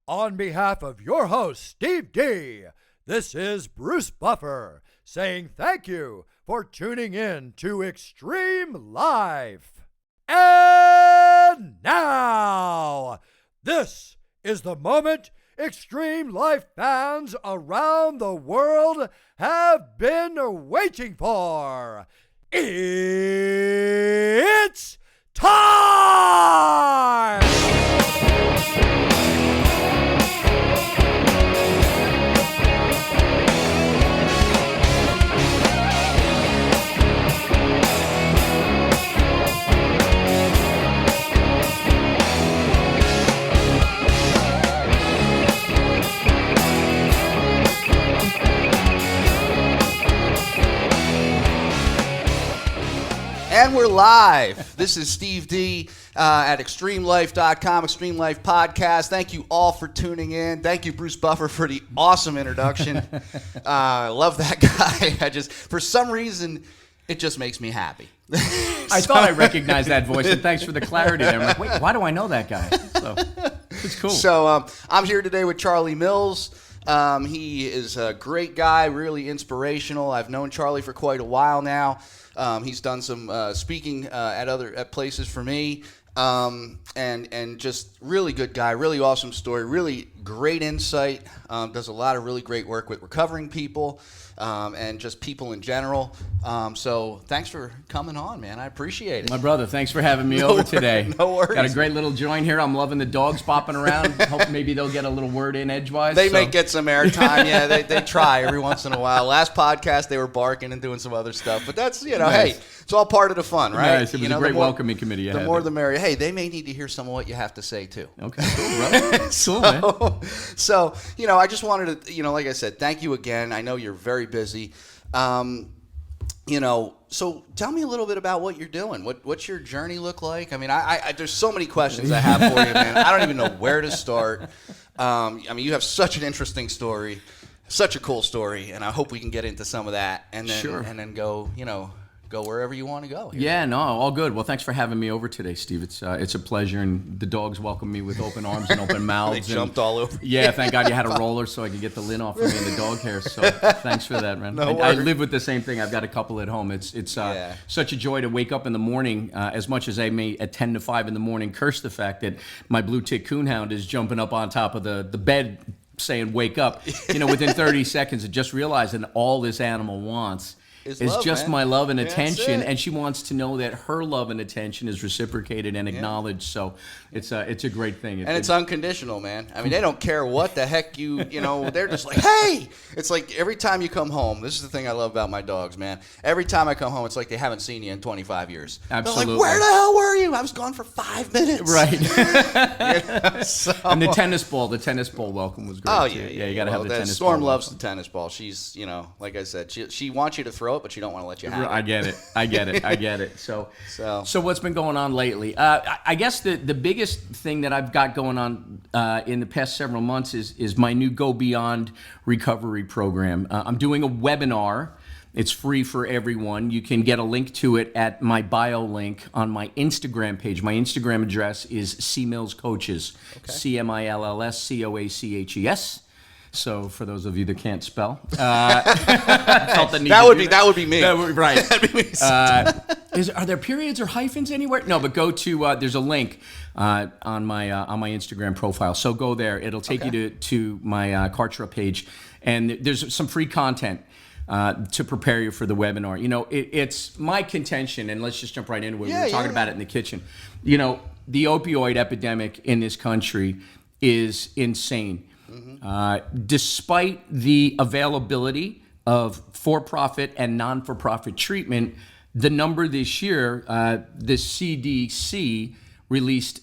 On behalf of your host, Steve D, this is Bruce Buffer saying thank you for tuning in to Xtreme Lyfe. And now, this is the moment Xtreme Lyfe fans around the world have been waiting for. It's time! And we're live. This is Steve D at XtremeLyfe.com, Xtreme Lyfe Podcast. Thank you all for tuning in. Thank you, Bruce Buffer, for the awesome introduction. I love that guy. For some reason, it just makes me happy. I thought I recognized that voice, and thanks for the clarity there. I'm like, wait, why do I know that guy? So it's cool. So I'm here today with Charlie Mills. He is a great guy, really inspirational. I've known Charlie for quite a while now. He's done some speaking at places for me, and just really good guy, really awesome story, really great insight. Does a lot of really great work with recovering people and just people in general. So thanks for coming on, man. I appreciate it. My brother, thanks for having me over today. No worries. Got a great little joint here. I'm loving the dogs popping around. Hope maybe they'll get a little word in edgewise. They may get some airtime. Yeah, they try every once in a while. Last podcast, they were barking and doing some other stuff. But that's, nice. Hey, it's all part of the fun, right? Nice. It was a great welcoming committee. The more the merrier. Hey, they may need to hear some of what you have to say, too. Okay, cool, brother. Cool, man. So, I just wanted to, like I said, thank you again. I know you're very busy. So tell me a little bit about what you're doing. What's your journey look like? I mean, I there's so many questions I have for you, man. I don't even know where to start. You have such an interesting story, such a cool story, and I hope we can get into some of that, and then Sure. and then go wherever you want to go. Yeah, no, all good. Well, thanks for having me over today, Steve. It's a pleasure, and the dogs welcome me with open arms and open mouths. They jumped all over. Yeah, thank God you had a roller so I could get the lint off of me and the dog hair. So thanks for that, man. I live with the same thing. I've got a couple at home. It's such a joy to wake up in the morning. As much as I may at 10 to 5 in the morning curse the fact that my blue tick coonhound is jumping up on top of the bed saying wake up. Within 30 seconds of just realizing all this animal wants is just my love and attention, and she wants to know that her love and attention is reciprocated and acknowledged. So it's a great thing. It's unconditional, man. I mean, they don't care what the heck they're just like, hey! It's like every time you come home, this is the thing I love about my dogs, man. Every time I come home, it's like they haven't seen you in 25 years. Absolutely. They're like, where the hell were you? I was gone for 5 minutes. Right. So. And the tennis ball welcome was great. Oh, too. yeah. You got to have the tennis ball. Storm loves the tennis ball. She's, like I said, she wants you to throw it, but she don't want to let you have it. I get it. So what's been going on lately? I guess the biggest thing that I've got going on in the past several months is my new Go Beyond recovery program. I'm doing a webinar. It's free for everyone. You can get a link to it at my bio link on my Instagram page. My Instagram address is CMillsCoaches, CMILLSCOACHES. So for those of you that can't spell, that would be me. Right. That'd be me. Are there periods or hyphens anywhere? No, but go to there's a link on my Instagram profile. So go there. It'll take you to my Kartra page, and there's some free content to prepare you for the webinar. It's my contention, and let's just jump right into it. We were talking about it in the kitchen. The opioid epidemic in this country is insane. Despite the availability of for-profit and non-for-profit treatment, the number this year, the CDC released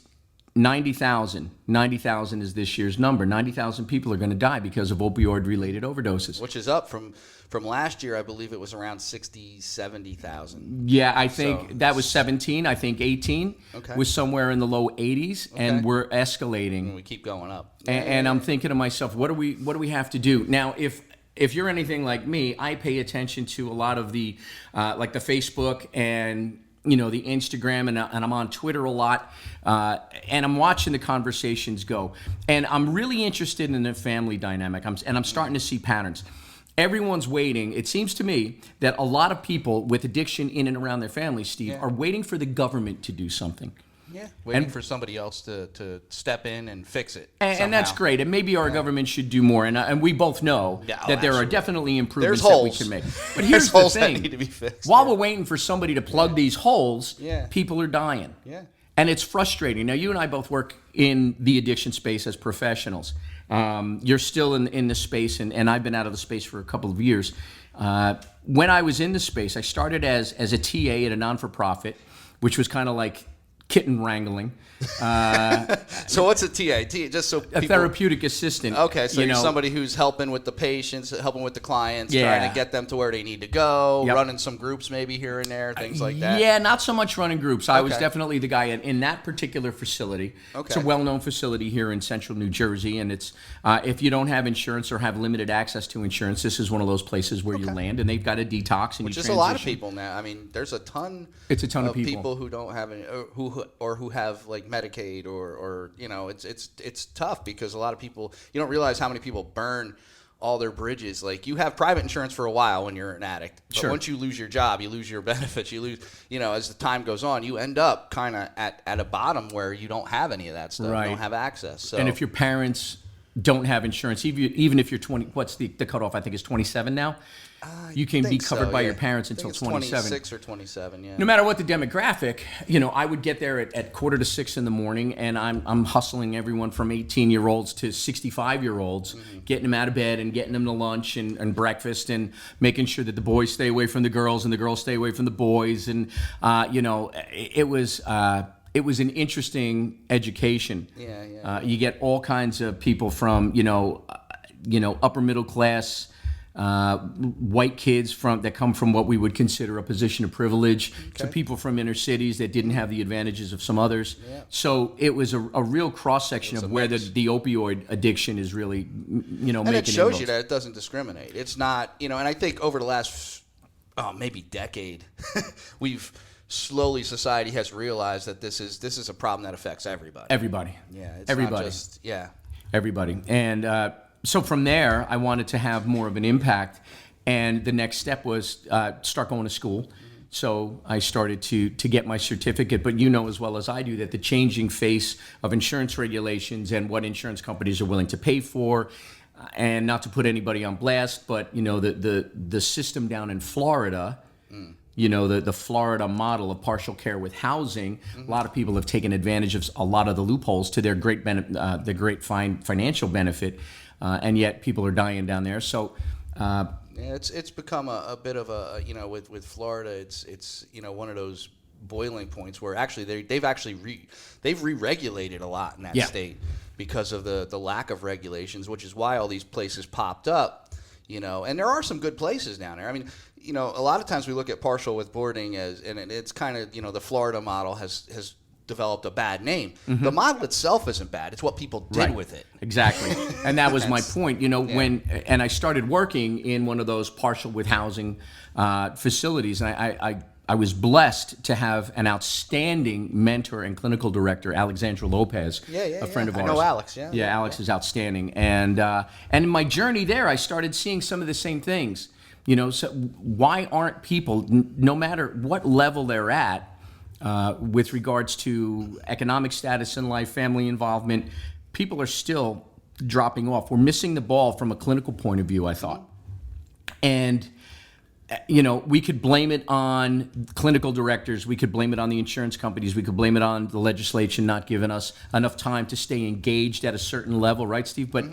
90,000. 90,000 is this year's number. 90,000 people are going to die because of opioid-related overdoses. Which is up from last year. I believe it was around 60, 70,000. Yeah, I think that was 17. I think 18 was somewhere in the low 80s, and we're escalating. And we keep going up. And I'm thinking to myself, what do we have to do? Now, if you're anything like me, I pay attention to a lot of the, like the Facebook and the Instagram, and I'm on Twitter a lot, and I'm watching the conversations go. And I'm really interested in the family dynamic, I'm starting to see patterns. Everyone's waiting. It seems to me that a lot of people with addiction in and around their family, Steve, are waiting for the government to do something. Yeah, waiting for somebody else to step in and fix it. And that's great. And maybe our government should do more. And we both know that there are definitely improvements that we can make. But here's the thing. That need to be fixed. While we're waiting for somebody to plug these holes, people are dying. Yeah. And it's frustrating. Now, you and I both work in the addiction space as professionals. You're still in the space, and I've been out of the space for a couple of years. When I was in the space, I started as a TA at a non-for-profit, which was kind of like kitten wrangling. So what's a TA? Just so a therapeutic assistant. Okay, so you're somebody who's helping with the patients, helping with the clients, trying to get them to where they need to go, running some groups maybe here and there, things like that. Yeah, not so much running groups. I was definitely the guy in that particular facility. Okay. It's a well-known facility here in central New Jersey, and it's if you don't have insurance or have limited access to insurance, this is one of those places where you land, and they've got a detox, and which you is a lot of people now. I mean, there's a ton. It's a ton of people who don't have any, who have like Medicaid or it's tough because a lot of people, you don't realize how many people burn all their bridges. Like, you have private insurance for a while when you're an addict, but once you lose your job, you lose your benefits, you lose, as the time goes on, you end up kind of at a bottom where you don't have any of that stuff, you don't have access. So, and if your parents don't have insurance, even if you're 20, what's the cutoff? I think is 27 now. You can be covered by your parents until 27. 26 or 27, yeah. No matter what the demographic, I would get there at 5:45 in the morning, and I'm hustling everyone from 18-year-olds to 65-year-olds, getting them out of bed and getting them to lunch and breakfast, and making sure that the boys stay away from the girls and the girls stay away from the boys. And it was an interesting education. You get all kinds of people from upper middle class. White kids that come from what we would consider a position of privilege, to people from inner cities that didn't have the advantages of some others. So it was a real cross section of where the opioid addiction is really, making and it shows you that it doesn't discriminate. It's not, and I think over the last maybe decade, society has realized that this is a problem that affects everybody. Everybody. Yeah. It's everybody. Not just, everybody. And so from there, I wanted to have more of an impact, and the next step was start going to school. So I started to get my certificate, but as well as I do that the changing face of insurance regulations and what insurance companies are willing to pay for, and not to put anybody on blast, but the system down in Florida. The Florida model of partial care with housing, a lot of people have taken advantage of a lot of the loopholes to their great financial benefit, and yet people are dying down there. So it's become a bit of a with Florida, it's one of those boiling points where actually they've re-regulated a lot in that state because of the lack of regulations, which is why all these places popped up. And there are some good places down there. I mean, a lot of times we look at partial with boarding and it's kind of, the Florida model has developed a bad name. The model itself isn't bad. It's what people did with it. Exactly. And that was my point. When I started working in one of those partial with housing facilities, and I was blessed to have an outstanding mentor and clinical director, Alexandra Lopez, a friend of ours. I know Alex, Alex is outstanding. And in my journey there, I started seeing some of the same things. So why aren't people, no matter what level they're at, with regards to economic status in life, family involvement, people are still dropping off. We're missing the ball from a clinical point of view, I thought. And we could blame it on clinical directors. We could blame it on the insurance companies. We could blame it on the legislation not giving us enough time to stay engaged at a certain level, right, Steve? But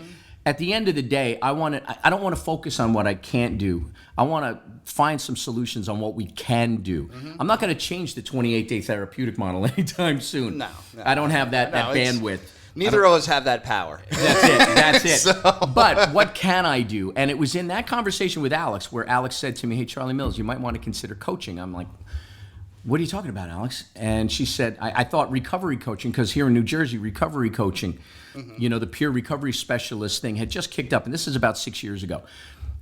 at the end of the day, I don't want to focus on what I can't do. I want to find some solutions on what we can do. I'm not going to change the 28-day therapeutic model anytime soon. No, I don't have that bandwidth. Neither of us have that power. That's it. But what can I do? And it was in that conversation with Alex where Alex said to me, "Hey, Charlie Mills, you might want to consider coaching." I'm like, "What are you talking about, Alex?" And she said, I thought recovery coaching, because here in New Jersey, recovery coaching, the peer recovery specialist thing had just kicked up. And this is about 6 years ago.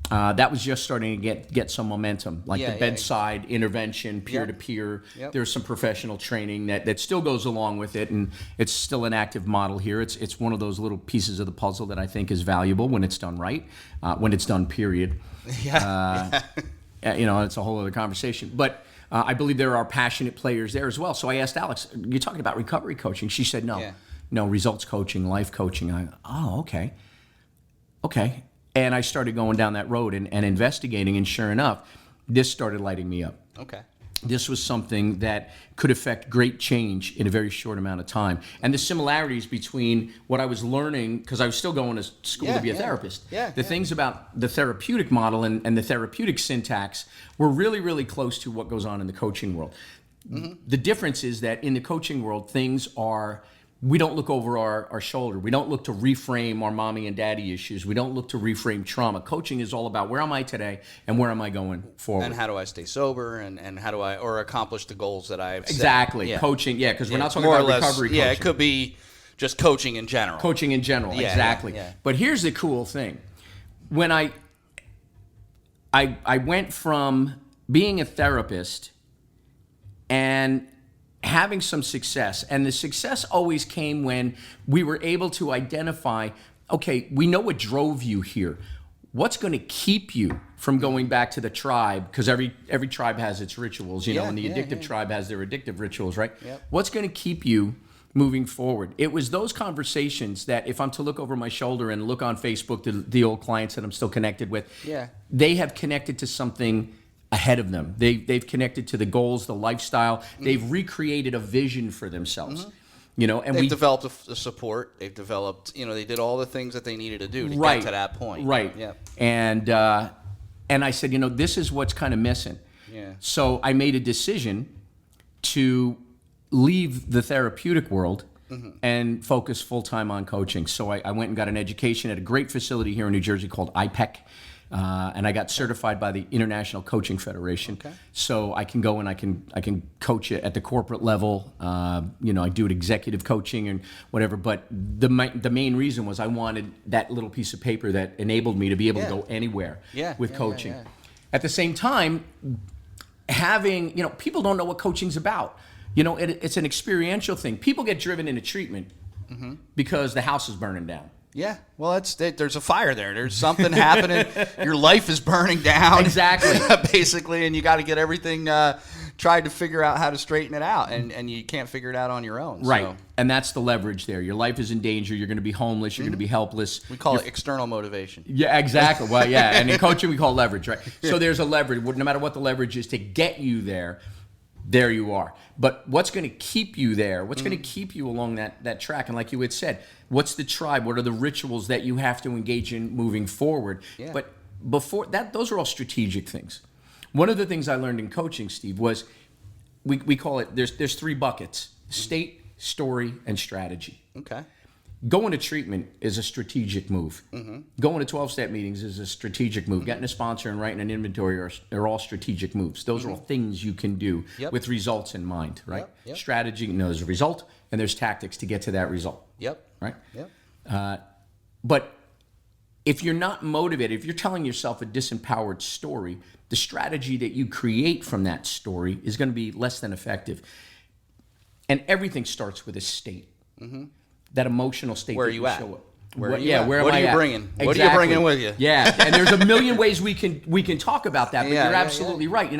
That was just starting to get some momentum, like the bedside intervention, peer-to-peer. Yep. There's some professional training that still goes along with it, and it's still an active model here. It's one of those little pieces of the puzzle that I think is valuable when it's done right, when it's done, period. It's a whole other conversation. But I believe there are passionate players there as well. So I asked Alex, you're talking about recovery coaching? She said, no, results coaching, life coaching. Okay. And I started going down that road and investigating, and sure enough, this started lighting me up. Okay. This was something that could affect great change in a very short amount of time. And the similarities between what I was learning, because I was still going to school to be a therapist, the things about the therapeutic model and the therapeutic syntax were really, really close to what goes on in the coaching world. Mm-hmm. The difference is that in the coaching world, we don't look over our shoulder. We don't look to reframe our mommy and daddy issues. We don't look to reframe trauma. Coaching is all about where am I today and where am I going forward. And how do I stay sober and how do I accomplish the goals that I've set. Exactly. Yeah. Coaching, because we're not talking about recovery coaching. Yeah, it could be just coaching in general. Coaching in general, exactly. Yeah. But here's the cool thing. When I went from being a therapist and having some success, and the success always came when we were able to identify, okay, we know what drove you here. What's going to keep you from going back to the tribe? Because every tribe has its rituals, and the addictive tribe has their addictive rituals, right? Yep. What's going to keep you moving forward? It was those conversations that if I'm to look over my shoulder and look on Facebook to the old clients that I'm still connected with, they have connected to something ahead of them. They've connected to the goals, the lifestyle. They've recreated a vision for themselves. And they've developed a support. They've developed, they did all the things that they needed to do to get to that point. Right. Yeah. And I said, this is what's kind of missing. Yeah. So I made a decision to leave the therapeutic world and focus full-time on coaching. So I went and got an education at a great facility here in New Jersey called IPEC. And I got certified by the International Coaching Federation. Okay. So I can go and I can coach it at the corporate level. I do it executive coaching and whatever. But the main reason was I wanted that little piece of paper that enabled me to be able to go anywhere with coaching. Yeah. At the same time, having, people don't know what coaching's about. It's an experiential thing. People get driven into treatment because the house is burning down. Yeah, well, there's a fire there. There's something happening. Your life is burning down. Exactly. Basically, and you got to get everything tried to figure out how to straighten it out, and you can't figure it out on your own. Right, so. And that's the leverage there. Your life is in danger. You're going to be homeless. You're going to be helpless. We call it external motivation. Yeah, exactly. Well, yeah, and in coaching we call it leverage, right? So there's a leverage. No matter what the leverage is to get you there, there you are. But what's going to keep you there? What's going to keep you along that track? And like you had said, what's the tribe? What are the rituals that you have to engage in moving forward? Yeah. But before that, those are all strategic things. One of the things I learned in coaching, Steve, was we call it, there's three buckets: state, story, and strategy. Okay. Going to treatment is a strategic move. Going to 12-step meetings is a strategic move. Getting a sponsor and writing an inventory are all strategic moves. Those are all things you can do with results in mind, right? Yep. Strategy, there's a result, and there's tactics to get to that result. Right? But if you're not motivated, if you're telling yourself a disempowered story, the strategy that you create from that story is going to be less than effective. And everything starts with a state. That emotional state. Where are you at? Where are you at? What are you bringing? Exactly. What are you bringing with you? Yeah, and there's a million ways we can talk about that, but you're absolutely right.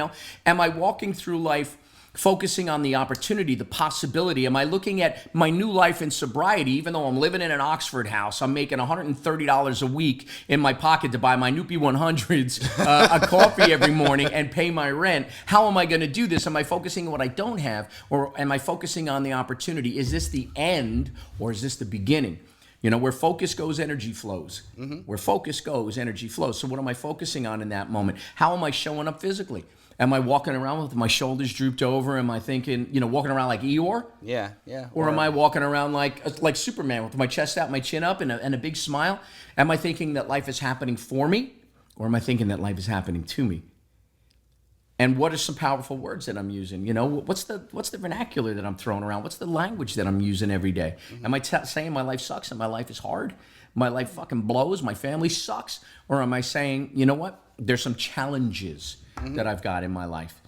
Am I walking through life focusing on the opportunity, the possibility? Am I looking at my new life in sobriety, even though I'm living in an Oxford house, I'm making $130 a week in my pocket to buy my Noopy 100s, a coffee every morning and pay my rent? How am I going to do this? Am I focusing on what I don't have, or am I focusing on the opportunity? Is this the end, or is this the beginning? Where focus goes, energy flows. Where focus goes, energy flows. So what am I focusing on in that moment? How am I showing up physically? Am I walking around with my shoulders drooped over? Am I thinking, walking around like Eeyore? Yeah. Or am I walking around like Superman with my chest out, my chin up, and a big smile? Am I thinking that life is happening for me? Or am I thinking that life is happening to me? And what are some powerful words that I'm using? You know, what's the vernacular that I'm throwing around? What's the language that I'm using every day? Am I saying my life sucks and my life is hard? My life fucking blows. My family sucks. Or am I saying, you know what? There's some challenges that I've got in my life.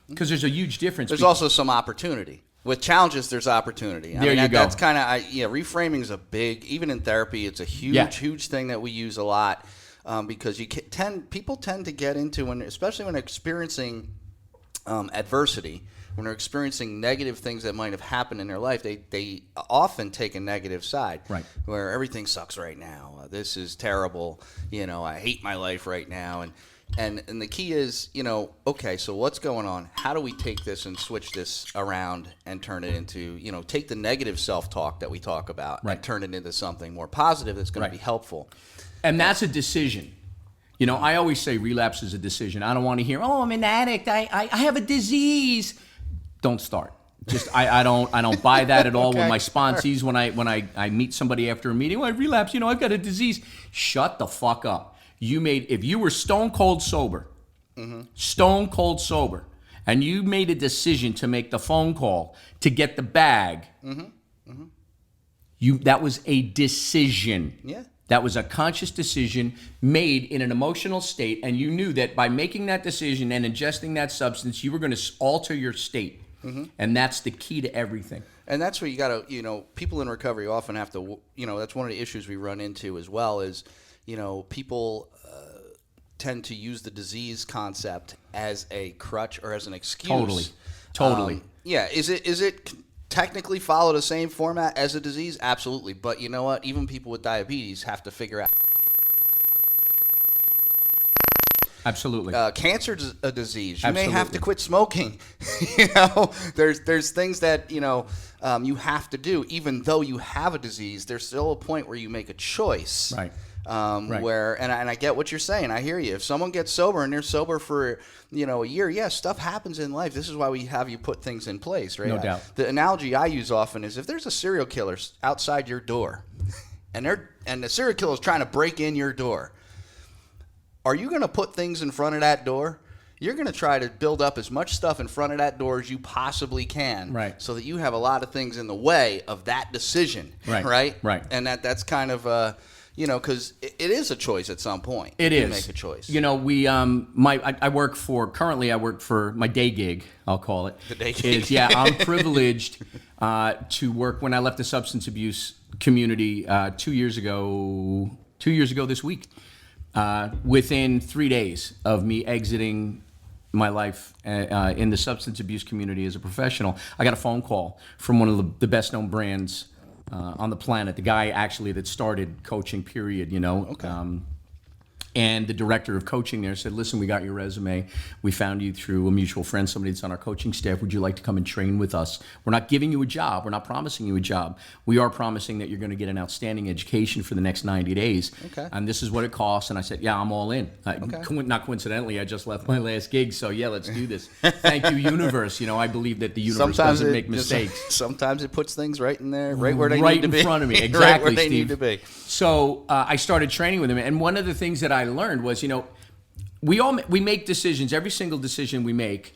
Because there's a huge difference. There's also some opportunity. With challenges, there's opportunity. There you go. That's kind of, reframing is a big, even in therapy, it's a huge thing that we use a lot. Because people tend to get into, especially when experiencing adversity, when they're experiencing negative things that might have happened in their life, they often take a negative side, right? Where everything sucks right now. This is terrible. I hate my life right now, and the key is, okay, so what's going on? How do we take this and switch this around and turn it into, take the negative self-talk that we talk about and turn it into something more positive that's going to be helpful. And that's a decision. I always say relapse is a decision. I don't want to hear, oh, I'm an addict. I have a disease. Don't start. Just I don't buy that at all. Okay. With my sponsees, when I meet somebody after a meeting, I relapse. I've got a disease. Shut the fuck up. If you were stone cold sober, and you made a decision to make the phone call to get the bag, that was a decision. Yeah. That was a conscious decision made in an emotional state, and you knew that by making that decision and ingesting that substance, you were going to alter your state. And that's the key to everything. And that's where you got to, people in recovery often have to, that's one of the issues we run into as well is, people tend to use the disease concept as a crutch or as an excuse. Totally. Is it technically follow the same format as a disease? Absolutely. But you know what? Even people with diabetes have to figure out. Absolutely. Cancer's a disease. You may have to quit smoking. There's things that, you have to do. Even though you have a disease, there's still a point where you make a choice. Right. Where, and I get what you're saying. I hear you. If someone gets sober and they're sober for, a year, stuff happens in life. This is why we have you put things in place, right? No doubt. The analogy I use often is if there's a serial killer outside your door and the serial killer is trying to break in your door, are you going to put things in front of that door? You're going to try to build up as much stuff in front of that door as you possibly can, right? So that you have a lot of things in the way of that decision, right? And that's kind of because it is a choice at some point. It is. You make a choice. I work for my day gig, I'll call it. The day gig. I'm privileged to work when I left the substance abuse community 2 years ago this week. Within 3 days of me exiting my life in the substance abuse community as a professional, I got a phone call from one of the best known brands on the planet, the guy actually that started coaching, period, Okay. And the director of coaching there said, listen, we got your resume. We found you through a mutual friend, somebody that's on our coaching staff. Would you like to come and train with us? We're not giving you a job. We're not promising you a job. We are promising that you're going to get an outstanding education for the next 90 days. Okay. And this is what it costs. And I said, I'm all in. Not coincidentally, I just left my last gig. So let's do this. Thank you, universe. I believe that the universe doesn't make mistakes. Sometimes it puts things right in there, right where they need to be. Right in front of me. Exactly, right where they Steve. need to be. So I started training with him. And one of the things that I learned was, we make decisions. Every single decision we make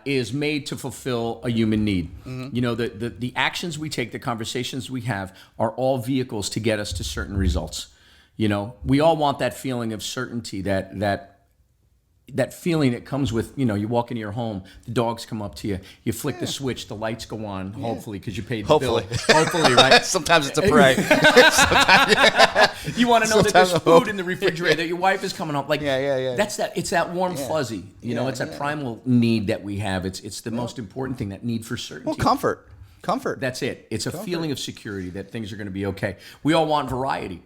is made to fulfill a human need. The actions we take, the conversations we have are all vehicles to get us to certain results. We all want that feeling of certainty, that feeling that comes with, you walk into your home, the dogs come up to you, you flick the switch, the lights go on, hopefully, because you paid the bill. Hopefully, right? Sometimes it's a pray. You want to know that there's food in the refrigerator, that your wife is coming up. Yeah. It's that warm fuzzy. It's that primal need that we have. It's the most important thing, that need for certainty. Well, comfort. That's it. It's a feeling of security that things are going to be okay. We all want variety.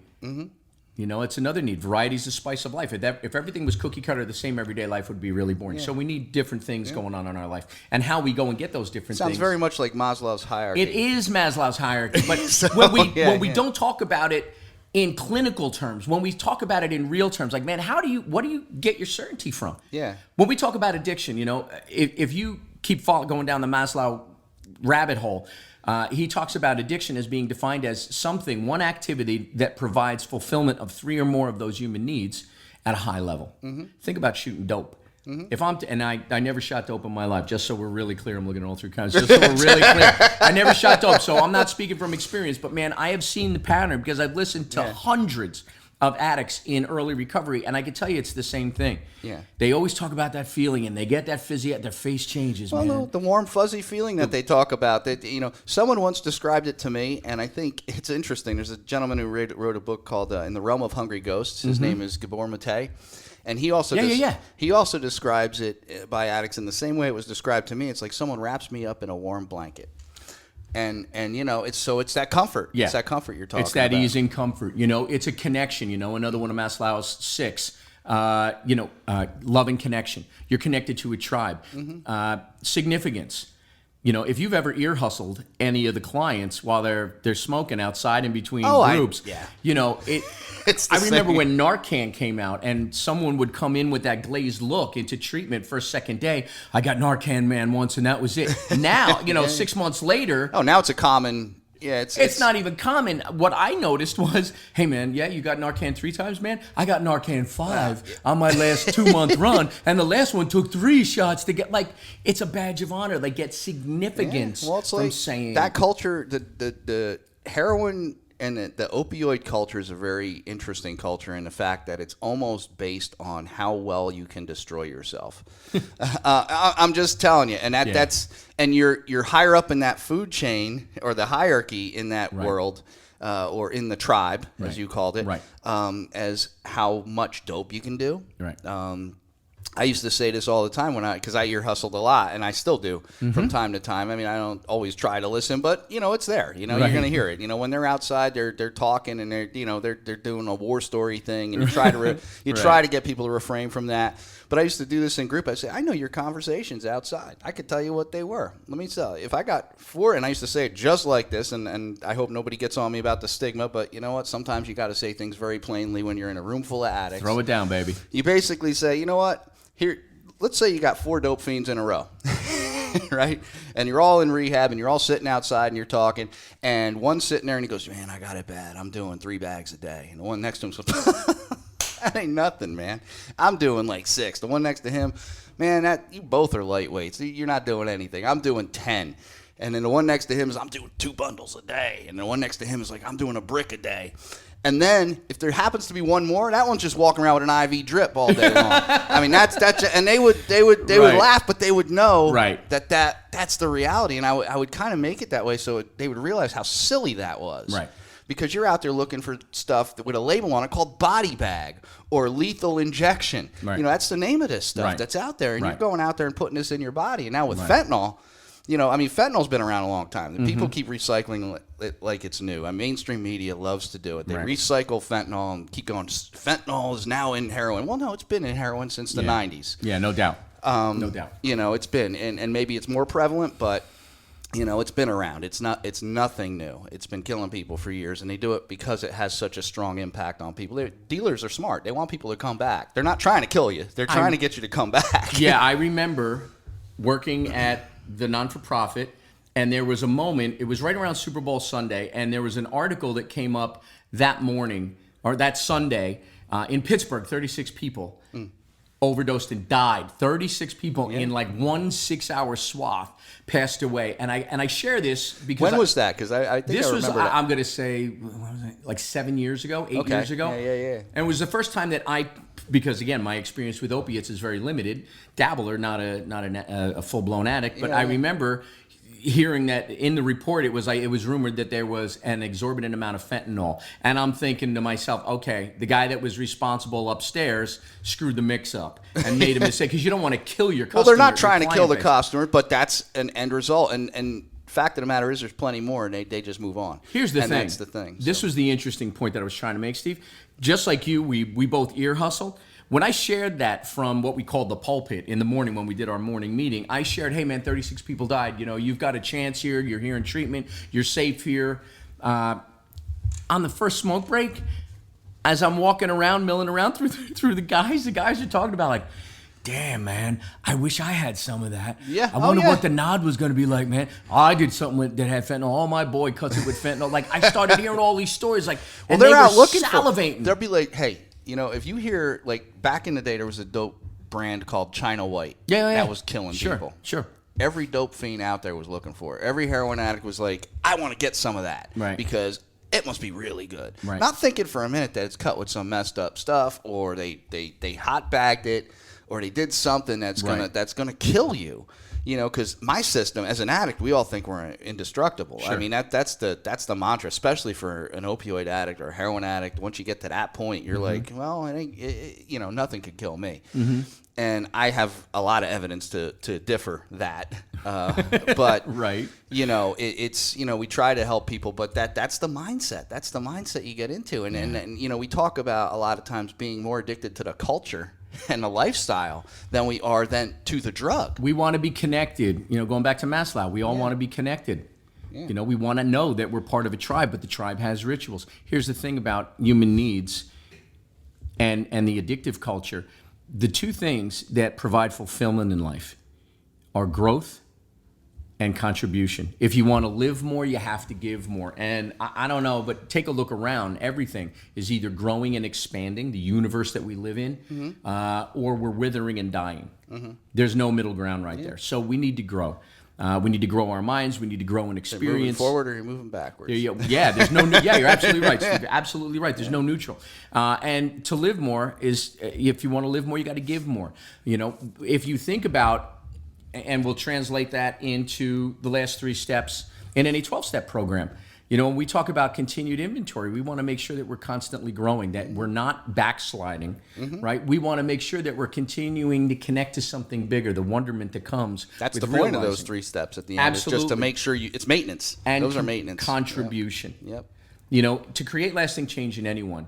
It's another need. Variety is the spice of life. If everything was cookie cutter the same every day, life would be really boring. So we need different things going on in our life. And how we go and get those different things. Sounds very much like Maslow's hierarchy. It is Maslow's hierarchy. But when we don't talk about it in clinical terms, when we talk about it in real terms, like, man, what do you get your certainty from? Yeah. When we talk about addiction, if you keep going down the Maslow rabbit hole, he talks about addiction as being defined as one activity that provides fulfillment of 3 or more of those human needs at a high level. Think about shooting dope. If I'm and I never shot dope in my life, just so we're really clear. I'm looking at all three kinds. Just so we're really clear, I never shot dope, so I'm not speaking from experience. But man, I have seen the pattern because I've listened to hundreds of addicts in early recovery, and I can tell you it's the same thing. Yeah, they always talk about that feeling, and they get that fizzy, their face changes. Well, man. the warm, fuzzy feeling that they talk about. That someone once described it to me, and I think it's interesting. There's a gentleman who wrote a book called "In the Realm of Hungry Ghosts." His name is Gabor Mate. And he also he also describes it by addicts in the same way it was described to me. It's like someone wraps me up in a warm blanket, and it's that comfort. Yeah. It's that comfort you're talking about. It's that ease and comfort. It's a connection. Another one of Maslow's 6. Loving connection. You're connected to a tribe. Significance. If you've ever ear hustled any of the clients while they're smoking outside in between groups, I remember when Narcan came out and someone would come in with that glazed look into treatment first, second day. I got Narcan, man, once, and that was it. Now, 6 months later. Oh, now it's a common. Yeah, it's not even common. What I noticed was, hey, man, you got Narcan 3 times, man? I got Narcan 5 on my last 2-month run, and the last one took 3 shots to get, it's a badge of honor. They get significance from saying. That culture, the heroin and the opioid culture is a very interesting culture in the fact that it's almost based on how well you can destroy yourself. I'm just telling you, and that's you're higher up in that food chain or the hierarchy in that world, or in the tribe, as you called it, as how much dope you can do. Right. I used to say this all the time because I ear hustled a lot, and I still do from time to time. I mean, I don't always try to listen, but it's there. You're going to hear it. When they're outside, they're talking and they're doing a war story thing, and you try to try to get people to refrain from that. But I used to do this in group. I say, I know your conversations outside. I could tell you what they were. Let me tell you. If I got 4, and I used to say it just like this, and I hope nobody gets on me about the stigma, but you know what? Sometimes you got to say things very plainly when you're in a room full of addicts. Throw it down, baby. You basically say, you know what? Here, let's say you got 4 dope fiends in a row, right? And you're all in rehab, and you're all sitting outside, and you're talking, and one's sitting there, and he goes, man, I got it bad. I'm doing 3 bags a day. And the one next to him goes, that ain't nothing, man. I'm doing 6. The one next to him, man, you both are lightweights. You're not doing anything. I'm doing 10. And then the one next to him is, I'm doing 2 bundles a day. And the one next to him is like, I'm doing a brick a day. And then if there happens to be one more, that one's just walking around with an IV drip all day long. I mean, that's and they would laugh, but they would know that's the reality. And I would kind of make it that way so they would realize how silly that was. Right. Because you're out there looking for stuff with a label on it called body bag or lethal injection. Right. That's the name of this stuff that's out there. And you're going out there and putting this in your body. And now with fentanyl, fentanyl's been around a long time. People keep recycling it like it's new. Mainstream media loves to do it. They recycle fentanyl and keep going, fentanyl is now in heroin. Well, no, it's been in heroin since the 90s. Yeah, no doubt. No doubt. It's been, and maybe it's more prevalent, but, it's been around. It's nothing new. It's been killing people for years, and they do it because it has such a strong impact on people. Dealers are smart. They want people to come back. They're not trying to kill you. They're trying to get you to come back. Yeah, I remember working at the non-for-profit, and there was a moment, it was right around Super Bowl Sunday, and there was an article that came up that morning, or that Sunday, in Pittsburgh, 36 people overdosed and died. 36 people in 1 6-hour swath passed away. And I share this because... When was that? Because I think this I remember that. I'm going to say, what was it, 7 years ago, 8 years ago. Yeah. And it was the first time that because again, my experience with opiates is very limited. Dabbler, not a full-blown addict. But I remember hearing that in the report, it was rumored that there was an exorbitant amount of fentanyl. And I'm thinking to myself, okay, the guy that was responsible upstairs screwed the mix up and made a mistake, because you don't want to kill your customer. Well, they're not trying to kill the customer, but that's an end result. And fact of the matter is, there's plenty more, and they just move on. Here's the thing. That's the thing. This was the interesting point that I was trying to make, Steve. Just like you, we both ear hustle. When I shared that from what we called the pulpit in the morning when we did our morning meeting, I shared, hey, man, 36 people died. You've got a chance here. You're here in treatment. You're safe here. On the first smoke break, as I'm walking around, milling around through the guys are talking about damn, man, I wish I had some of that. Yeah. I wonder what the nod was going to be like, man. I did something that had fentanyl. Oh, my boy cuts it with fentanyl. I started hearing all these stories. Well, they're out looking salivating. They'll be like, hey, if you hear, back in the day, there was a dope brand called China White. Yeah. That was killing people. Sure. Every dope fiend out there was looking for it. Every heroin addict was like, I want to get some of that. Right. Because it must be really good. Right. Not thinking for a minute that it's cut with some messed up stuff, or they hot bagged it, or they did something that's gonna kill you. You know, because my system as an addict, we all think we're indestructible. Sure. I mean, that's the mantra, especially for an opioid addict or a heroin addict. Once you get to that point, you're like, well, nothing could kill me. And I have a lot of evidence to differ that. But Right. it's we try to help people, but that's the mindset. That's the mindset you get into, and we talk about a lot of times being more addicted to the culture and the lifestyle than we are then to the drug. We want to be connected. Going back to Maslow, we all want to be connected. Yeah. We want to know that we're part of a tribe, but the tribe has rituals. Here's the thing about human needs and the addictive culture. The two things that provide fulfillment in life are growth and contribution. If you want to live more, you have to give more. And I don't know, but take a look around. Everything is either growing and expanding, the universe that we live in, or we're withering and dying. There's no middle ground right there. So we need to grow. We need to grow our minds. We need to grow in experience. You're moving forward or you're moving backwards? Yeah, there's no. Yeah, you're absolutely right, Steve. Absolutely right. There's no neutral. And to live more is, if you want to live more, you got to give more. If you think about, and we'll translate that into the last 3 steps in any 12-step program. When we talk about continued inventory, we want to make sure that we're constantly growing, that we're not backsliding, right? We want to make sure that we're continuing to connect to something bigger, the wonderment that comes. That's with the point of realizing. those 3 steps at the end. Absolutely. Is just to make sure it's maintenance. And those are maintenance. Contribution. Yep. To create lasting change in anyone,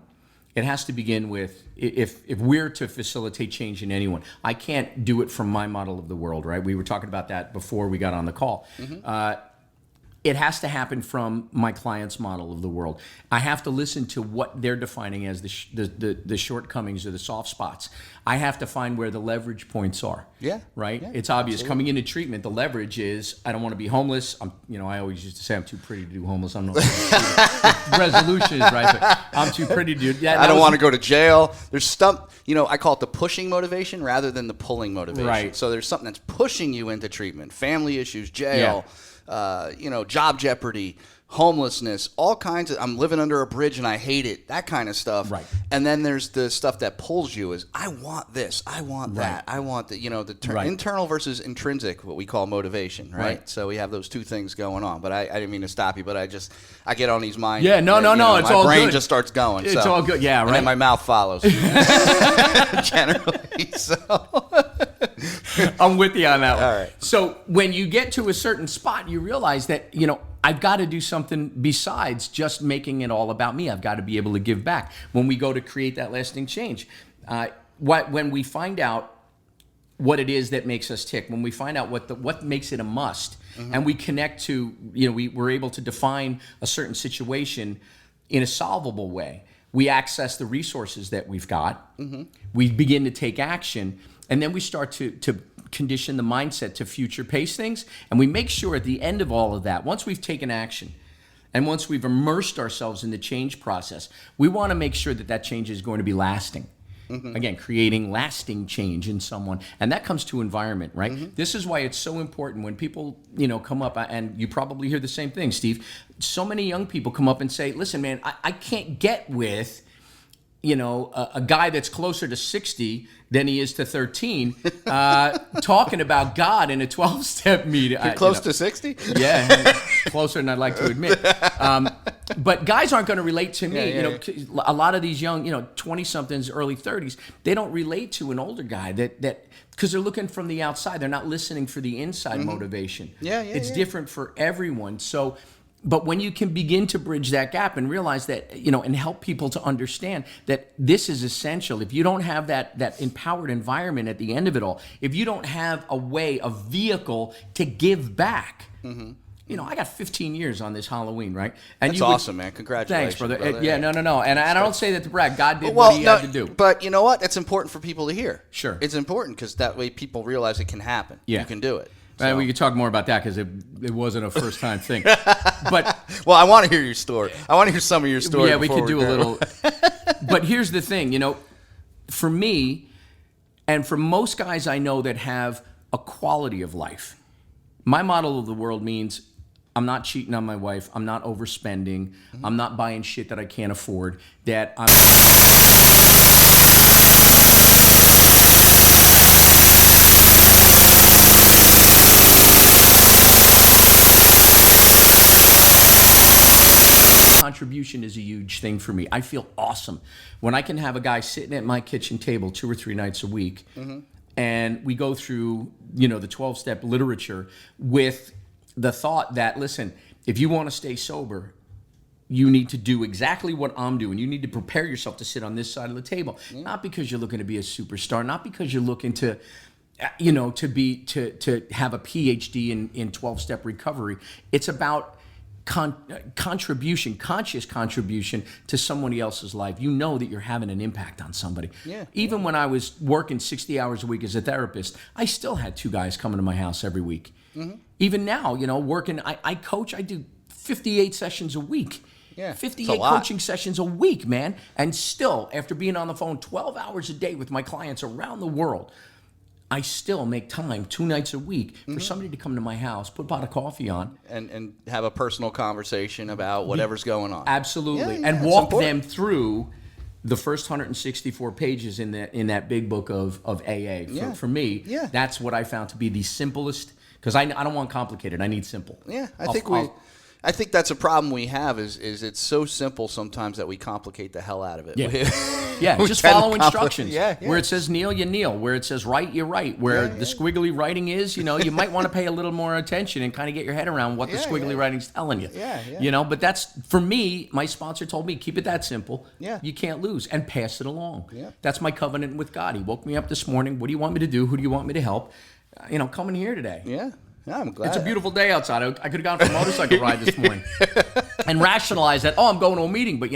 it has to begin with, if we're to facilitate change in anyone, I can't do it from my model of the world, right? We were talking about that before we got on the call. It has to happen from my client's model of the world. I have to listen to what they're defining as the shortcomings or the soft spots. I have to find where the leverage points are. Yeah. Right? Yeah, it's obvious. absolutely. Coming into treatment, the leverage is, I don't want to be homeless. I always used to say I'm too pretty to do homeless. I'm not. Resolution is right, but I'm too pretty to do that. I don't want to go to jail. There's stuff, I call it the pushing motivation rather than the pulling motivation. Right. So there's something that's pushing you into treatment. Family issues, jail, job jeopardy, homelessness, all kinds of, I'm living under a bridge and I hate it, that kind of stuff. Right. And then there's the stuff that pulls you is, I want this, I want that, I want the, internal versus intrinsic, what we call motivation, right? So we have those two things going on. But I didn't mean to stop you, but I get on these minds. Yeah, no, it's all good. My brain just starts going. It's all good, yeah, right. And then my mouth follows. Generally, so. I'm with you on that one. All right. So when you get to a certain spot, you realize that, I've got to do something besides just making it all about me. I've got to be able to give back. When we go to create that lasting change, when we find out what it is that makes us tick, when we find out what makes it a must, and we connect to, we're able to define a certain situation in a solvable way. We access the resources that we've got. We begin to take action. And then we start to condition the mindset to future pace things. And we make sure at the end of all of that, once we've taken action and once we've immersed ourselves in the change process, we want to make sure that change is going to be lasting. Again, creating lasting change in someone. And that comes to environment, right? This is why it's so important when people, come up, and you probably hear the same thing, Steve. So many young people come up and say, listen, man, I can't get with a guy that's closer to 60 than he is to 13, talking about God in a 12-step meeting. You're close to 60? Yeah, closer than I'd like to admit. But guys aren't going to relate to me. A lot of these young, 20-somethings, early 30s, they don't relate to an older guy that because they're looking from the outside. They're not listening for the inside motivation. It's different for everyone. So. But when you can begin to bridge that gap and realize that, and help people to understand that this is essential. If you don't have that empowered environment at the end of it all, if you don't have a vehicle to give back, I got 15 years on this Halloween, right? And that's awesome, man. Congratulations. Thanks, brother. Yeah, no. And I don't say that to brag. God did what he had to do. But you know what? It's important for people to hear. Sure. It's important because that way people realize it can happen. Yeah. You can do it. So. We could talk more about that because it wasn't a first-time thing. But I want to hear your story. I want to hear some of your story. Yeah, we could do a little. But here's the thing, for me, And for most guys I know that have a quality of life, my model of the world means I'm not cheating on my wife, I'm not overspending, I'm not buying shit that I can't afford, that I'm contribution is a huge thing for me. I feel awesome when I can have a guy sitting at my kitchen table 2 or 3 nights a week, and we go through, the 12-step literature with the thought that, listen, if you want to stay sober, you need to do exactly what I'm doing. You need to prepare yourself to sit on this side of the table, not because you're looking to be a superstar, not because you're looking to to have a PhD in 12-step recovery. It's about conscious contribution to somebody else's life. You know that you're having an impact on somebody. Even when I was working 60 hours a week as a therapist, I still had 2 guys coming to my house every week. Even now, working, I coach, I do 58 sessions a week. 58 coaching sessions a week, man. And still, after being on the phone 12 hours a day with my clients around the world, I still make time 2 nights a week for somebody to come to my house, put a pot of coffee on. And have a personal conversation about whatever's going on. Absolutely. And walk them through the first 164 pages in that big book of AA. For me, that's what I found to be the simplest, because I don't want complicated. I need simple. I think that's a problem we have is it's so simple sometimes that we complicate the hell out of it. Just follow instructions. Where it says kneel, you kneel. Where it says write, you write. Where the squiggly writing is, you might want to pay a little more attention and kind of get your head around what the squiggly writing's telling you. But that's, for me, my sponsor told me, keep it that simple. You can't lose, and pass it along. That's my covenant with God. He woke me up this morning. What do you want me to do? Who do you want me to help? Come in here today. Yeah, I'm glad. It's a beautiful day outside. I could have gone for a motorcycle ride this morning and rationalized that, I'm going to a meeting. But,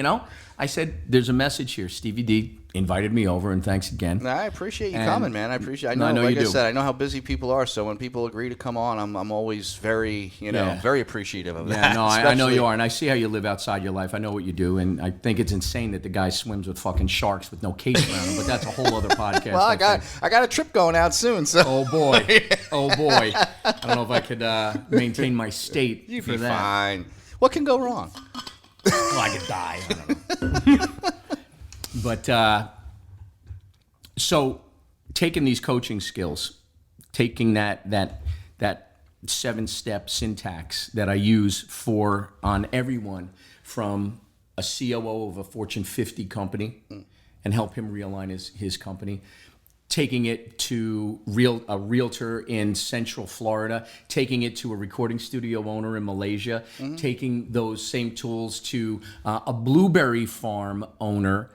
I said, there's a message here. Stevie D invited me over, and thanks again. I appreciate you coming, man. I appreciate it. I know, like I said, I know how busy people are, so when people agree to come on, I'm always very, very appreciative of that. No, I know you are, and I see how you live outside your life. I know what you do, and I think it's insane that the guy swims with fucking sharks with no cage around him, but that's a whole other podcast. Well, I got a trip going out soon, so. Oh, boy. I don't know if I could maintain my state You'd for be that. fine. What can go wrong? Well, I could die. I don't know. But so taking these coaching skills, taking that 7-step syntax that I use on everyone from a COO of a Fortune 50 company and help him realign his company, taking it to a realtor in Central Florida, taking it to a recording studio owner in Malaysia, taking those same tools to a blueberry farm owner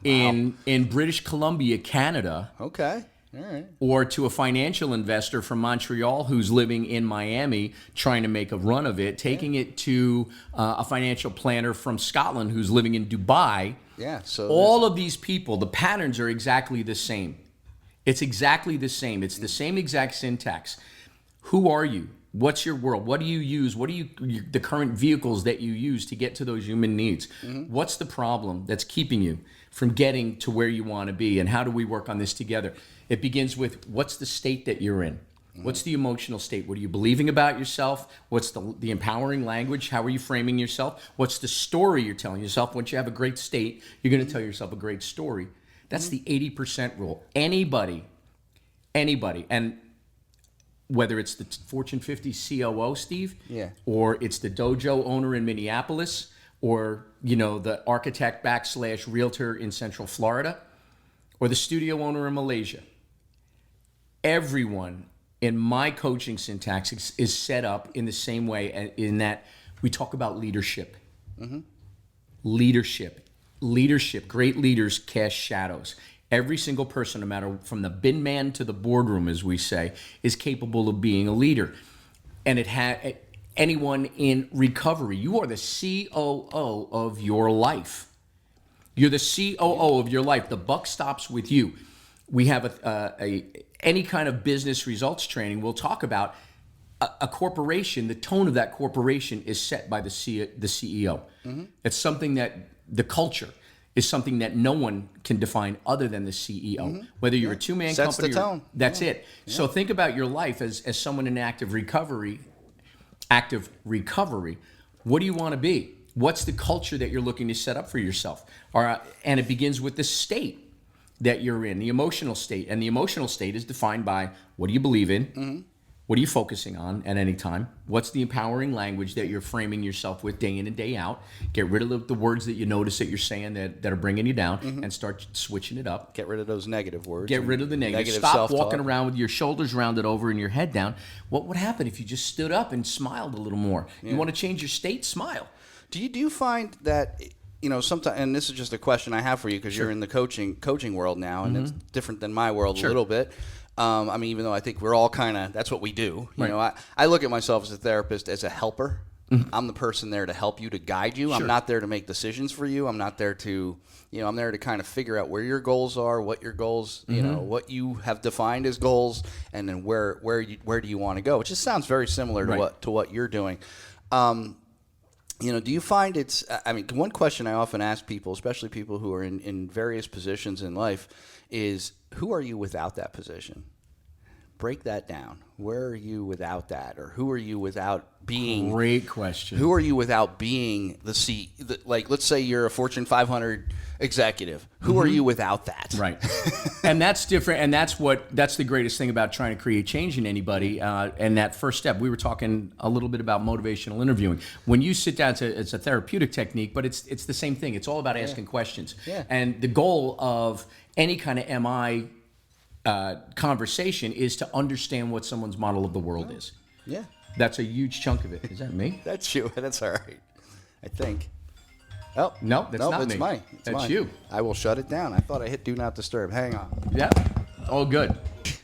in British Columbia, Canada. Okay. All right. Or to a financial investor from Montreal who's living in Miami trying to make a run of it, taking it to a financial planner from Scotland who's living in Dubai. So all of these people, the patterns are exactly the same. It's exactly the same. It's the same exact syntax. Who are you? What's your world? What do you use? What are the current vehicles that you use to get to those human needs? What's the problem that's keeping you from getting to where you want to be? And how do we work on this together? It begins with, what's the state that you're in? What's the emotional state? What are you believing about yourself? What's the empowering language? How are you framing yourself? What's the story you're telling yourself? Once you have a great state, you're going to tell yourself a great story. That's the 80% rule. Anybody, and whether it's the Fortune 50 COO, Steve, or it's the dojo owner in Minneapolis, or the architect / realtor in Central Florida, or the studio owner in Malaysia, everyone in my coaching syntax is set up in the same way, in that we talk about leadership. Leadership. Great leaders cast shadows. Every single person, no matter from the bin man to the boardroom, as we say, is capable of being a leader. And anyone in recovery, you are the COO of your life. You're the COO of your life. The buck stops with you. We have any kind of business results training. We'll talk about a corporation. The tone of that corporation is set by the CEO. It's something that the culture. is something that no one can define other than the CEO. Whether you're a two-man Sets company, the tone. That's it. So think about your life as someone in active recovery. What do you want to be? What's the culture that you're looking to set up for yourself? And it begins with the state that you're in, the emotional state. And the emotional state is defined by, what do you believe in? What are you focusing on at any time? What's the empowering language that you're framing yourself with day in and day out? Get rid of the words that you notice that you're saying that are bringing you down, and start switching it up. Get rid of those negative words. Get rid of the negative. Stop self-talk. walking around with your shoulders rounded over and your head down. What would happen if you just stood up and smiled a little more? You want to change your state? Smile. Do you find that, sometimes, and this is just a question I have for you because you're in the coaching world now, and it's different than my world a little bit. Even though I think we're all kind of, that's what we do. I look at myself as a therapist as a helper. I'm the person there to help you, to guide you. I'm not there to make decisions for you. I'm not there to, I'm there to kind of figure out where your goals are, what your goals, what you have defined as goals, and then where do you want to go? Which just sounds very similar to what you're doing. Do you find one question I often ask people, especially people who are in various positions in life, is who are you without that position? Break that down. Where are you without that? Or who are you without being? Great question. Who are you without being let's say you're a Fortune 500 executive. Who are you without that? Right. And that's different. And that's the greatest thing about trying to create change in anybody. And that first step, we were talking a little bit about motivational interviewing. When you sit down, it's a therapeutic technique, but it's the same thing. It's all about asking questions. Yeah. And the goal of any kind of MI conversation is to understand what someone's model of the world is. Yeah. That's a huge chunk of it. Is that me? That's you. That's all right. I think. Oh no, that's not it's me. Mine. That's mine. You. I will shut it down. I thought I hit do not disturb. Hang on. Yeah. All good.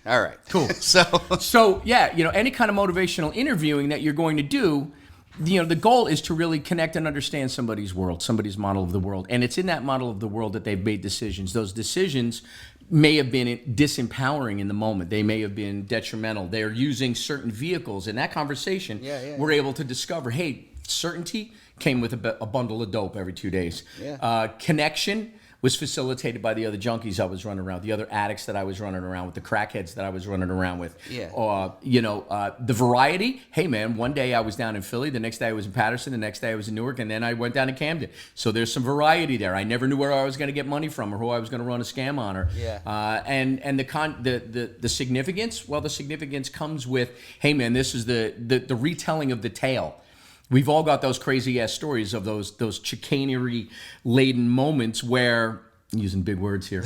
All right. Cool. So yeah, any kind of motivational interviewing that you're going to do, the goal is to really connect and understand somebody's world, somebody's model of the world. And it's in that model of the world that they've made decisions. Those decisions may have been disempowering in the moment. They may have been detrimental. They're using certain vehicles. In that conversation, we're able to discover, hey, certainty came with a bundle of dope every 2 days. Yeah. Connection was facilitated by the other junkies I was running around, the other addicts that I was running around with, the crackheads that I was running around with. Yeah. The variety. Hey, man, one day I was down in Philly, the next day I was in Patterson, the next day I was in Newark, and then I went down to Camden. So there's some variety there. I never knew where I was going to get money from or who I was going to run a scam on. And the significance, well, the significance comes with, hey, man, this is the retelling of the tale. We've all got those crazy ass stories of those chicanery laden moments where, I'm using big words here,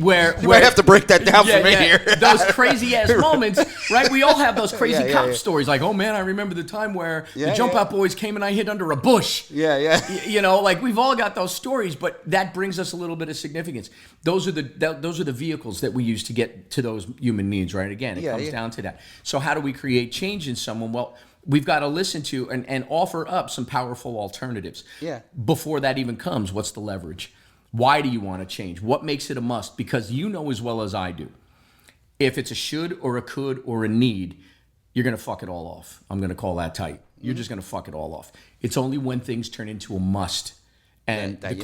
where you might have to break that down for me here. Those crazy ass moments, right? We all have those crazy cop stories. Like, oh man, I remember the time where the Jump Out Boys came and I hid under a bush. Like we've all got those stories, but that brings us a little bit of significance. Those are the vehicles that we use to get to those human needs, right? Again, it comes down to that. So how do we create change in someone? Well, we've got to listen to and offer up some powerful alternatives. Yeah. Before that even comes, what's the leverage? Why do you want to change? What makes it a must? Because you know as well as I do, if it's a should or a could or a need, you're going to fuck it all off. I'm going to call that tight. You're just going to fuck it all off. It's only when things turn into a must. And that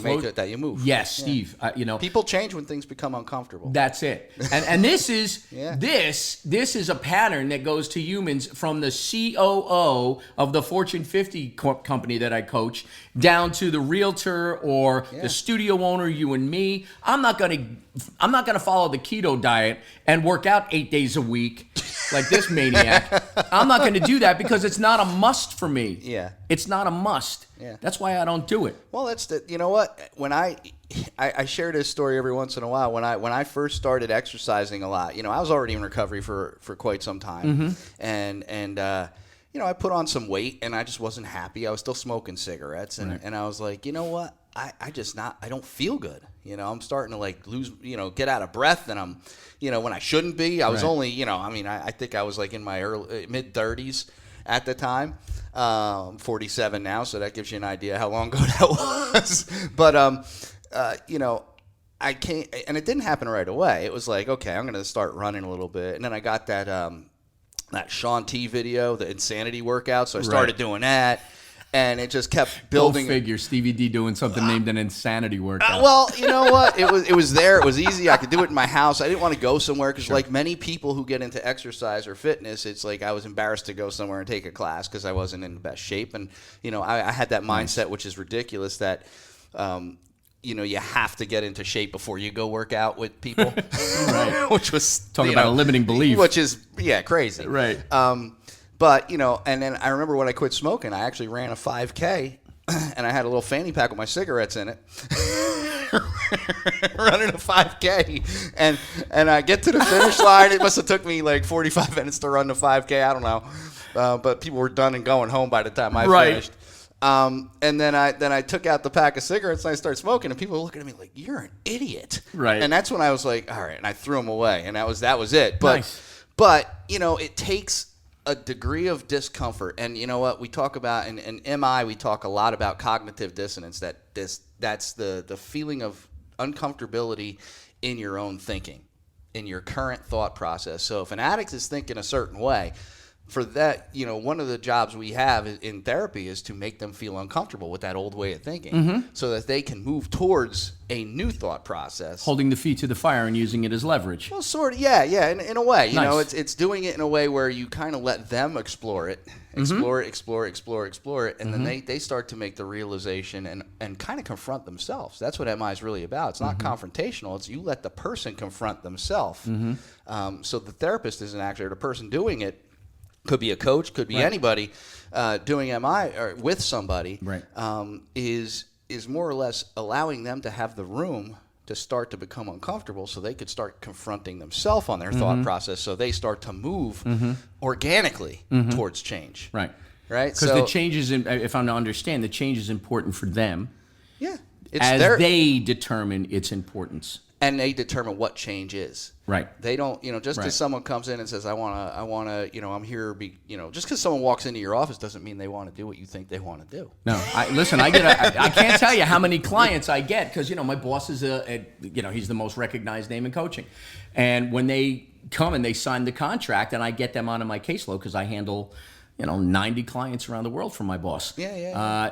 you move. Yes, Steve. People change when things become uncomfortable. That's it. And this is this is a pattern that goes to humans from the COO of the Fortune 50 company that I coach down to the realtor or the studio owner, you and me. I'm not gonna follow the keto diet and work out 8 days a week like this maniac. I'm not going to do that because it's not a must for me. Yeah. It's not a must. Yeah. That's why I don't do it. Well, you know what? When I share this story every once in a while. When I first started exercising a lot, I was already in recovery for quite some time. And I put on some weight and I just wasn't happy. I was still smoking cigarettes and I was like, you know what? I don't feel good. I'm starting to lose, get out of breath, and I'm, when I shouldn't be. I was only, I think I was like in my mid 30s at the time. 47 now, so that gives you an idea how long ago that was. But I can't, and it didn't happen right away. It was like, okay, I'm going to start running a little bit, and then I got that Sean T video, the insanity workout. So I started doing that. And it just kept Go building. figure, Stevie D doing something named an insanity workout. Well, you know what? It was there. It was easy. I could do it in my house. I didn't want to go somewhere because, like many people who get into exercise or fitness, it's like I was embarrassed to go somewhere and take a class because I wasn't in the best shape. And I had that mindset, which is ridiculous, that you have to get into shape before you go work out with people. Right. Which was talking about a limiting belief, which is crazy. Right. But, and then I remember when I quit smoking, I actually ran a 5K, and I had a little fanny pack with my cigarettes in it, running a 5K. And I get to the finish line. It must have took me like 45 minutes to run the 5K. I don't know. But people were done and going home by the time I finished. And then I took out the pack of cigarettes and I started smoking, and people were looking at me like, "You're an idiot." Right. And that's when I was like, all right, and I threw them away, and that was it. But Nice. But it takes a degree of discomfort, and you know what we talk about in MI, we talk a lot about cognitive dissonance. That's the feeling of uncomfortability in your own thinking, in your current thought process. So if an addict is thinking a certain way, for that, one of the jobs we have in therapy is to make them feel uncomfortable with that old way of thinking, so that they can move towards a new thought process. Holding the feet to the fire and using it as leverage. Well, sort of, yeah, in a way. You know, Nice. it's doing it in a way where you kind of let them explore it, explore it, and then they start to make the realization and kind of confront themselves. That's what MI is really about. It's not confrontational. It's you let the person confront themselves. So the therapist isn't actually, or the person doing it, could be a coach, could be anybody doing MI or with somebody, is more or less allowing them to have the room to start to become uncomfortable so they could start confronting themselves on their thought process, so they start to move organically towards change. Right. Right? Because the change is, if I'm to understand, the change is important for them. Yeah. As they determine its importance. And they determine what change is. Right. They don't, just because someone comes in and says, I want to, I'm here, just because someone walks into your office doesn't mean they want to do what you think they want to do. No, I can't tell you how many clients I get because, my boss is he's the most recognized name in coaching. And when they come and they sign the contract and I get them onto my caseload because I handle 90 clients around the world for my boss. A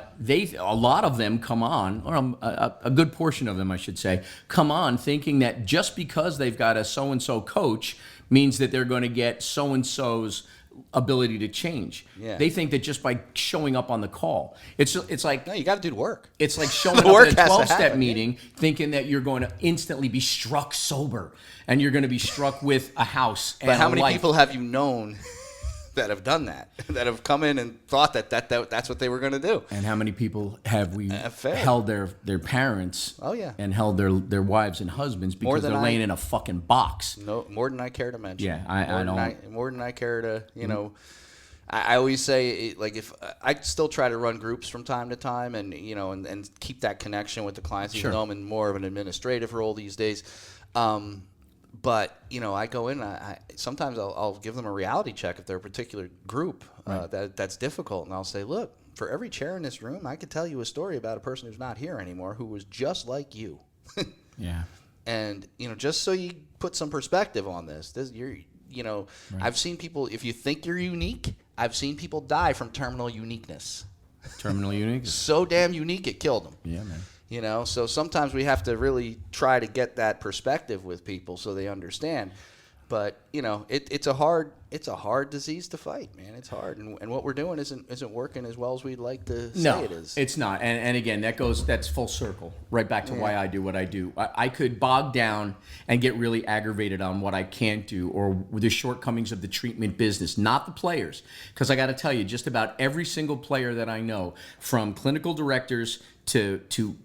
lot of them come on, or a good portion of them, I should say, come on thinking that just because they've got a so-and-so coach means that they're going to get so-and-so's ability to change. Yeah. They think that just by showing up on the call, it's like, no, you got to do the work. It's like showing up at a 12-step meeting thinking that you're going to instantly be struck sober and you're going to be struck with a house and But how many life. people have you known that have done that have come in and thought that's what they were going to do? And how many people have we failed. held their parents and held their wives and husbands because they're laying in a fucking box? No, more than I care to mention. Yeah, I don't. More than I care to, I always say, if I still try to run groups from time to time and, and keep that connection with the clients, even though I'm in more of an administrative role these days. But, I go in, sometimes I'll give them a reality check if they're a particular group that's difficult. And I'll say, look, for every chair in this room, I could tell you a story about a person who's not here anymore who was just like you. Yeah. And, just so you put some perspective on this, I've seen people, if you think you're unique, I've seen people die from terminal uniqueness. Terminal uniqueness? So damn unique it killed them. Yeah, man. So sometimes we have to really try to get that perspective with people so they understand. But it's a hard disease to fight, man. It's hard, and what we're doing isn't working as well as we'd like to say it is. It's not. And again, that's full circle, right back to why I do what I do. I could bog down and get really aggravated on what I can't do or the shortcomings of the treatment business, not the players. Because I got to tell you, just about every single player that I know, from clinical directors to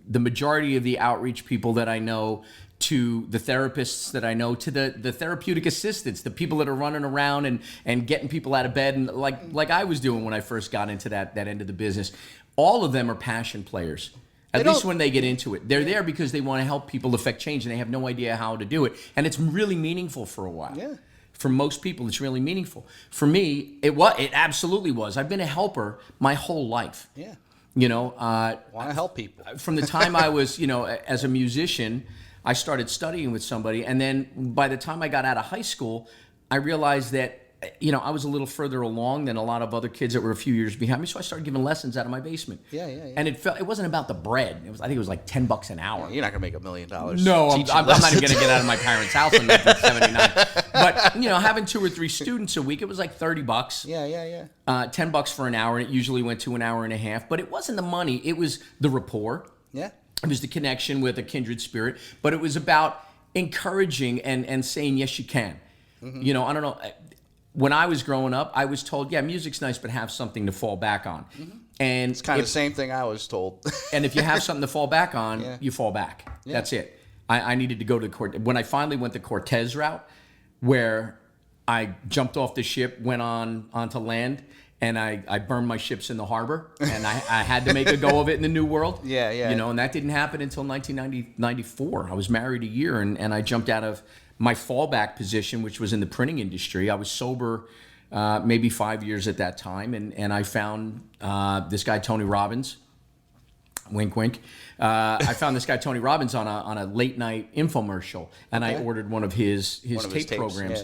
the majority of the outreach people that I know, to the therapists that I know, to the therapeutic assistants, the people that are running around and getting people out of bed, and like I was doing when I first got into that end of the business. All of them are passion players. At least when they get into it. They're there because they want to help people affect change, and they have no idea how to do it. And it's really meaningful for a while. Yeah. For most people, it's really meaningful. For me, it absolutely was. I've been a helper my whole life. Yeah. Want to help people. From the time I was, as a musician, I started studying with somebody, and then by the time I got out of high school, I realized that I was a little further along than a lot of other kids that were a few years behind me. So I started giving lessons out of my basement. Yeah. And it wasn't about the bread. I think it was like $10 an hour. You're not gonna make $1 million. No, I'm not even gonna get out of my parents' house in 1979. But having 2 or 3 students a week, it was like $30. Yeah. $10 for an hour, and it usually went to an hour and a half. But it wasn't the money; it was the rapport. Yeah. It was the connection with a kindred spirit. But it was about encouraging and saying yes, you can. Mm-hmm. I don't know. When I was growing up, I was told, yeah, music's nice, but have something to fall back on. Mm-hmm. And it's kind of the same thing I was told. And if you have something to fall back on, you fall back. Yeah. That's it. I needed to go to the when I finally went the Cortez route, where I jumped off the ship, went onto land, and I burned my ships in the harbor, and I had to make a go of it in the new world. Yeah. And that didn't happen until 1994. I was married a year, and I jumped out of my fallback position, which was in the printing industry. I was sober maybe 5 years at that time, and I found this guy, Tony Robbins. Wink, wink. I found this guy, Tony Robbins, on a late night infomercial, and I ordered one of his tape programs,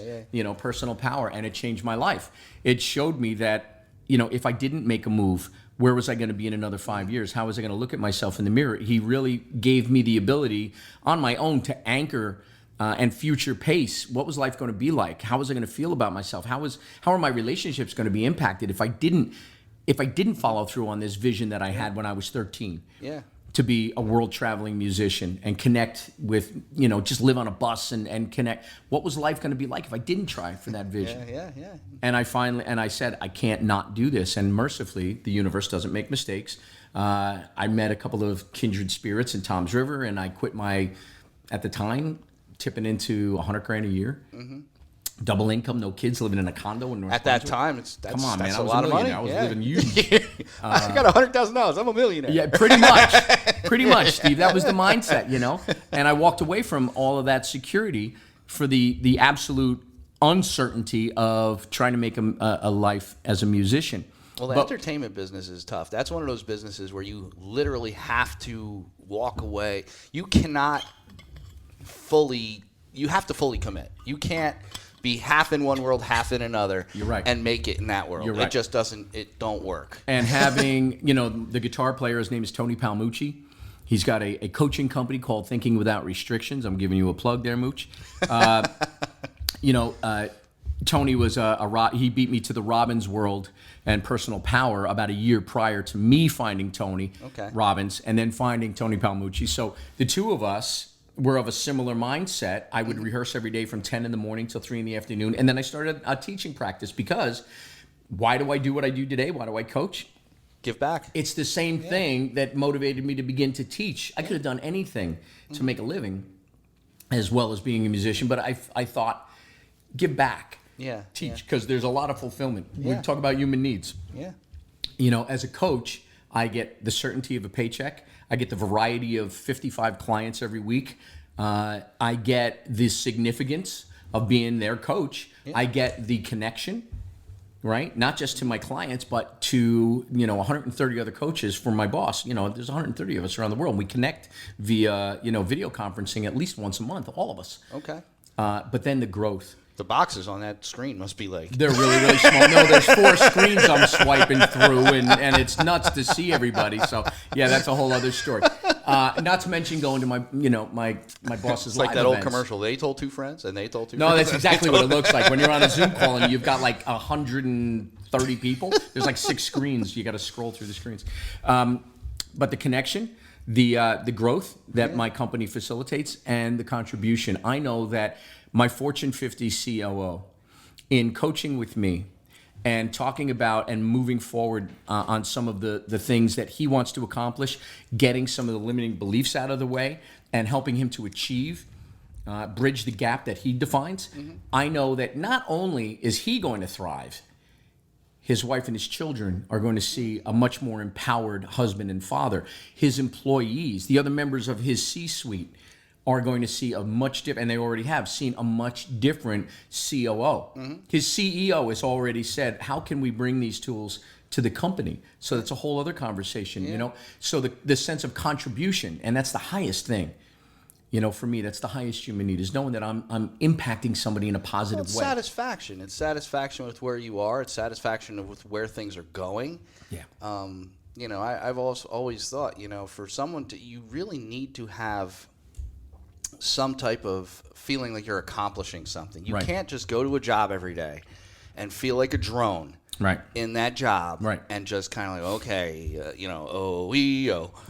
Personal Power, and it changed my life. It showed me that, if I didn't make a move, where was I going to be in another 5 years? How was I going to look at myself in the mirror? He really gave me the ability on my own to anchor and future pace. What was life going to be like? How was I going to feel about myself? How are my relationships going to be impacted if I didn't follow through on this vision that I had when I was 13? Yeah. To be a world traveling musician and connect with, just live on a bus and connect. What was life going to be like if I didn't try for that vision? Yeah. And I said, I can't not do this. And mercifully, the universe doesn't make mistakes. I met a couple of kindred spirits in Tom's River, and I quit at the time, tipping into $100,000 a year. Mm-hmm. Double income, no kids, living in a condo in North At that time, that's man, a lot of money. I was living huge. I got $100,000. I'm a millionaire. Yeah, pretty much, Steve. That was the mindset, And I walked away from all of that security for the absolute uncertainty of trying to make a life as a musician. Well, the entertainment business is tough. That's one of those businesses where you literally have to walk away. You cannot you have to fully commit. You can't be half in one world, half in another. You're right. And make it in that world. You're right. It just don't work. And having, the guitar player, his name is Tony Palmucci. He's got a coaching company called Thinking Without Restrictions. I'm giving you a plug there, Mooch. Tony was he beat me to the Robbins world and Personal Power about a year prior to me finding Tony Robbins and then finding Tony Palmucci. So the two of us were of a similar mindset. I would rehearse every day from 10 in the morning till 3 in the afternoon. And then I started a teaching practice because why do I do what I do today? Why do I coach? Give back. It's the same thing that motivated me to begin to teach. I could have done anything to make a living as well as being a musician, but I thought, give back. Yeah. Teach, because there's a lot of fulfillment. We talk about human needs. Yeah. As a coach, I get the certainty of a paycheck. I get the variety of 55 clients every week. I get the significance of being their coach. Yeah. I get the connection, right? Not just to my clients, but to 130 other coaches for my boss. There's 130 of us around the world. We connect via video conferencing at least once a month, all of us. Okay. But then the growth. The boxes on that screen must be They're really, really small. No, there's 4 screens I'm swiping through, and it's nuts to see everybody. So, yeah, that's a whole other story. Not to mention going to my boss's live like that old events. commercial. They told 2 friends, and they told 2 No, friends. that's exactly what it looks like. When you're on a Zoom call and you've got like 130 people, there's like 6 screens. You got to scroll through the screens. But the connection, the growth that my company facilitates, and the contribution. I know that my Fortune 50 COO, in coaching with me and talking about and moving forward on some of the things that he wants to accomplish, getting some of the limiting beliefs out of the way, and helping him to achieve, bridge the gap that he defines, I know that not only is he going to thrive, his wife and his children are going to see a much more empowered husband and father. His employees, the other members of his C-suite, are going to see a much different, and they already have seen a much different COO. His CEO has already said, how can we bring these tools to the company? So that's a whole other conversation, So the sense of contribution, and that's the highest thing. You know, for me, that's the highest human need, is knowing that I'm impacting somebody in a positive It's way. satisfaction. It's satisfaction with where you are. It's satisfaction with where things are going. Yeah. You know, I've also always thought, you know, for someone to, you really need to have some type of feeling like you're accomplishing something. You Right. can't just go to a job every day and feel like a drone. Right. In that job, Right. and just kind of like, okay, you know,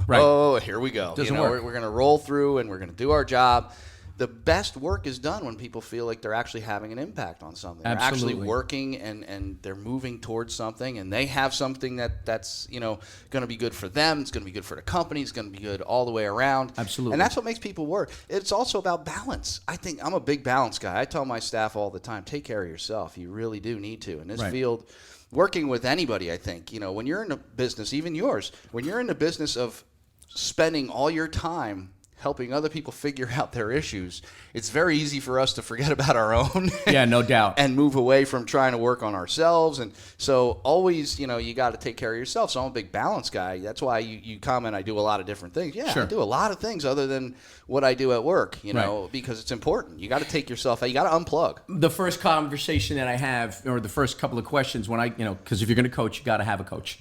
Right. oh, here we go. Doesn't you know, work. we're going to roll through and we're going to do our job. The best work is done when people feel like they're actually having an impact on something. They're Absolutely. actually working and they're moving towards something, and they have something that's you know going to be good for them. It's going to be good for the company. It's going to be good all the way around. Absolutely. And that's what makes people work. It's also about balance. I think I'm a big balance guy. I tell my staff all the time, take care of yourself. You really do need to. In this Right. field, working with anybody, I think, you know, when you're in a business, even yours, when you're in the business of spending all your time helping other people figure out their issues, it's very easy for us to forget about our own. Yeah, no doubt. And move away from trying to work on ourselves. And so always, you know, you got to take care of yourself. So I'm a big balance guy. That's why you comment I do a lot of different things. Yeah, Sure. I do a lot of things other than what I do at work, you know, Right. because it's important. You got to take yourself out. You got to unplug. The first conversation that I have, or the first couple of questions when because if you're going to coach, you got to have a coach.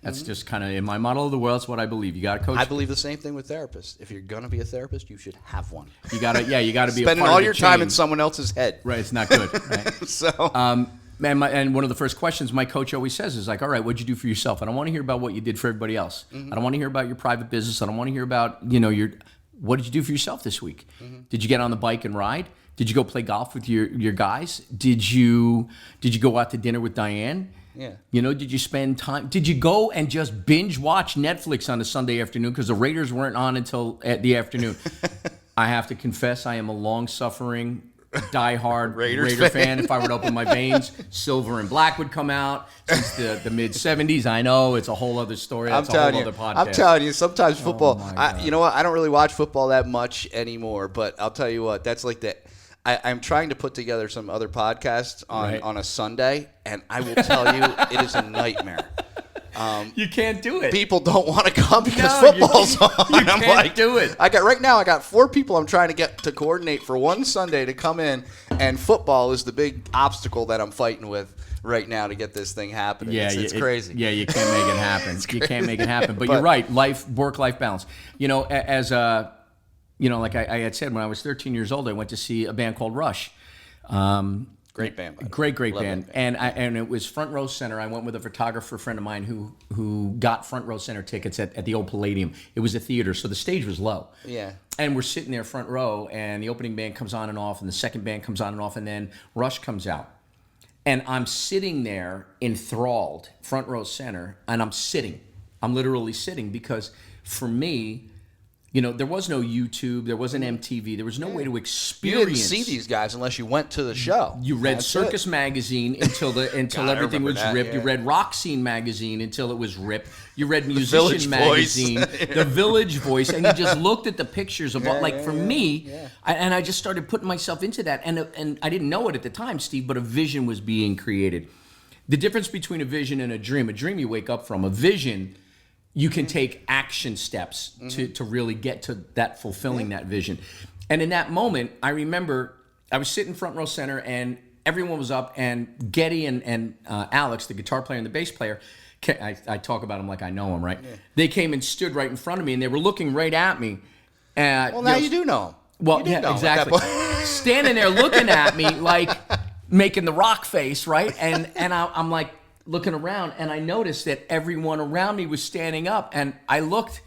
That's just kind of in my model of the world. It's what I believe. You got to coach. I believe the same thing with therapists. If you're going to be a therapist, you should have one. You got to be a Spending part all of the your time chain. in someone else's head. Right, it's not good. Right? So And one of the first questions my coach always says is like, all right, what'd you do for yourself? I don't want to hear about what you did for everybody else. I don't want to hear about your private business. I don't want to hear about, what did you do for yourself this week? Did you get on the bike and ride? Did you go play golf with your guys? Did you go out to dinner with Diane? Yeah. Did you spend time? Did you go and just binge watch Netflix on a Sunday afternoon because the Raiders weren't on until at the afternoon? I have to confess, I am a long-suffering, diehard Raiders Raider fan. fan. If I were to open my veins, silver and black would come out. Since the mid-'70s, I know it's a whole other story. That's a whole other podcast. I'm telling you, sometimes football. my God. You know what? I don't really watch football that much anymore. But I'll tell you what, that's like the. I'm trying to put together some other podcasts on a Sunday, and I will tell you, it is a nightmare. You can't do it. People don't want to come because No, football's on. you I'm can't like, do it. I got 4 people I'm trying to get to coordinate for one Sunday to come in, and football is the big obstacle that I'm fighting with right now to get this thing happening. Yeah, it's crazy. Yeah, you can't make it happen. You can't make it happen. But you're right. Work-life balance. Like I had said, when I was 13 years old, I went to see a band called Rush. Great band, by the way. Great Love band. that band. And it was front row center. I went with a photographer friend of mine who got front row center tickets at the old Palladium. It was a theater, so the stage was low. Yeah. And we're sitting there front row, and the opening band comes on and off, and the second band comes on and off, and then Rush comes out. And I'm sitting there enthralled, front row center, and I'm sitting. I'm literally sitting because for me, there was no YouTube, there wasn't MTV, there was no way to You experience. didn't see these guys unless you went to the show. You read That's Circus it. Magazine until God, I everything remember was that, ripped. yeah. You read Rock Scene Magazine until it was ripped. You read Village Musician Voice. Magazine, The Village Voice, and you just looked at the pictures of me, I just started putting myself into that, and I didn't know it at the time, Steve, but a vision was being created. The difference between a vision and a dream you wake up from. A vision, you can take action steps to really get to that, fulfilling that vision. And in that moment, I remember I was sitting front row center and everyone was up, and Getty and Alex, the guitar player and the bass player, I talk about them like I know them, right? Yeah. They came and stood right in front of me, and they were looking right at me. Well, now you do know them. Well, You do yeah, know 'em at that exactly. point. Standing there looking at me like making the rock face, right? And I'm like looking around, and I noticed that everyone around me was standing up, and I looked.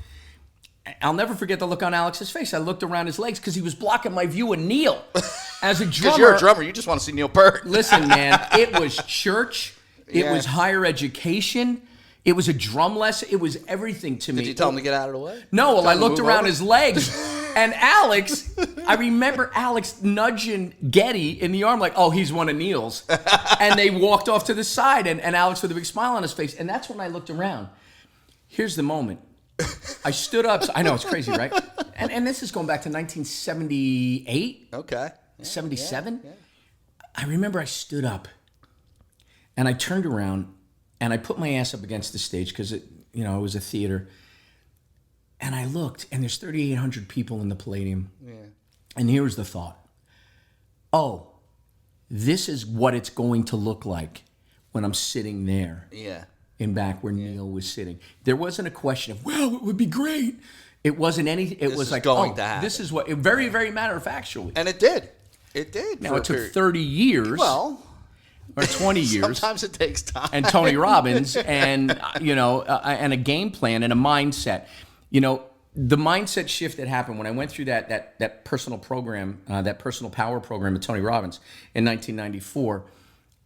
I'll never forget the look on Alex's face. I looked around his legs because he was blocking my view of Neil. As a drummer, Because you're a drummer, you just want to see Neil Peart. Listen, man, it was church. It Yeah. was higher education. It was a drum lesson. It was everything to me. Did you tell him to get out of the way? No, well, Tell I him to looked move around over? his legs, and Alex, I remember Alex nudging Getty in the arm like, oh, he's one of Neil's. And they walked off to the side, and Alex with a big smile on his face. And that's when I looked around. Here's the moment. I stood up. I know, it's crazy, right? And this is going back to 1978. Okay. Yeah, 77? yeah. I remember I stood up and I turned around and I put my ass up against the stage because it was a theater. And I looked, and there's 3,800 people in the Palladium. Yeah. And here's the thought. Oh, this is what it's going to look like when I'm sitting there. Yeah. In back where Neil was sitting. There wasn't a question of, well, it would be great. It wasn't anything. It was like, going to happen. This is what, very, very matter of factually. And it did. It did. Now, it took 30 years. Well. Or 20 years. Sometimes it takes time. And Tony Robbins and, and a game plan and a mindset. The mindset shift that happened when I went through that personal program, that personal power program with Tony Robbins in 1994,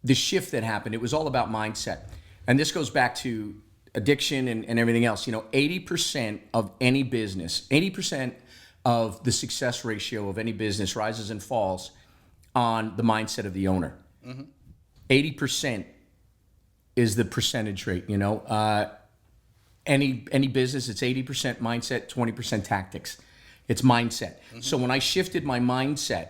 the shift that happened, it was all about mindset. And this goes back to addiction and everything else. 80% of any business, 80% of the success ratio of any business rises and falls on the mindset of the owner. 80% is the percentage rate. Any business, it's 80% mindset, 20% tactics. It's mindset. So when I shifted my mindset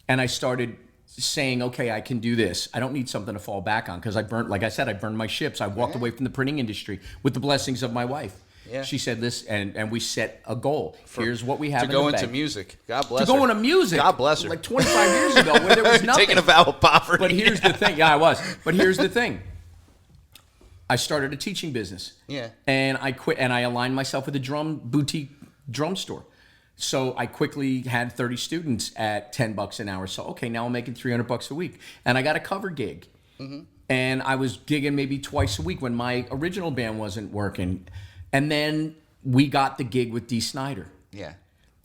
and I started saying, okay, I can do this. I don't need something to fall back on because I burned my ships. I walked away from the printing industry with the blessings of my wife. Yeah. She said this, and we set a goal. Here's what we have to go into music. God bless her. To go into music. God bless her. Like 25 years ago when there was nothing. Taking a vow of poverty. But here's the thing. Yeah, I was. But here's the thing. I started a teaching business. Yeah. And I quit, and I aligned myself with a boutique drum store. So I quickly had 30 students at $10 an hour. So, okay, now I'm making $300 a week. And I got a cover gig. And I was gigging maybe twice a week when my original band wasn't working. And then we got the gig with Dee Snider. Yeah.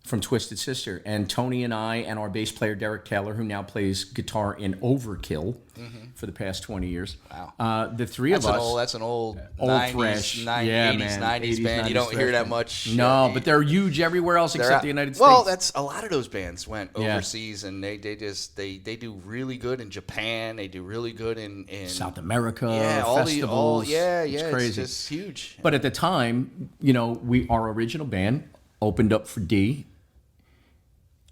From Twisted Sister. And Tony and I and our bass player, Derek Taylor, who now plays guitar in Overkill for the past 20 years. Wow. The three of us. That's an old 90s, thrash. 90s band. You don't hear that much. No, but they're huge everywhere else except the United States. Well, that's a lot of those bands went overseas, and they do really good in Japan. They do really good in South America. Yeah, festivals. It's crazy. It's just huge. But at the time, our original band opened up for Dee.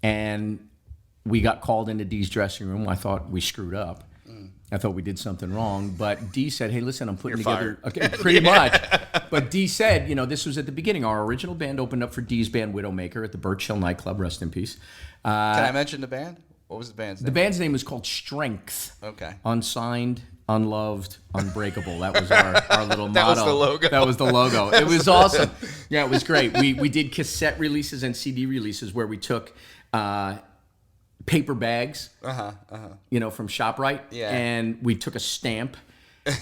And we got called into Dee's dressing room. I thought we screwed up. I thought we did something wrong. But Dee said, hey, listen, I'm putting together... Okay, pretty much. But Dee said, this was at the beginning. Our original band opened up for Dee's band Widowmaker at the Birch Hill nightclub. Rest in peace. Can I mention the band? What was the band's name? The band's name was called Strength. Okay. Unsigned, unloved, unbreakable. That was our little motto. That was the logo. That was the logo. It was awesome. Yeah, it was great. We did cassette releases and CD releases where we took... paper bags, from ShopRite, and we took a stamp,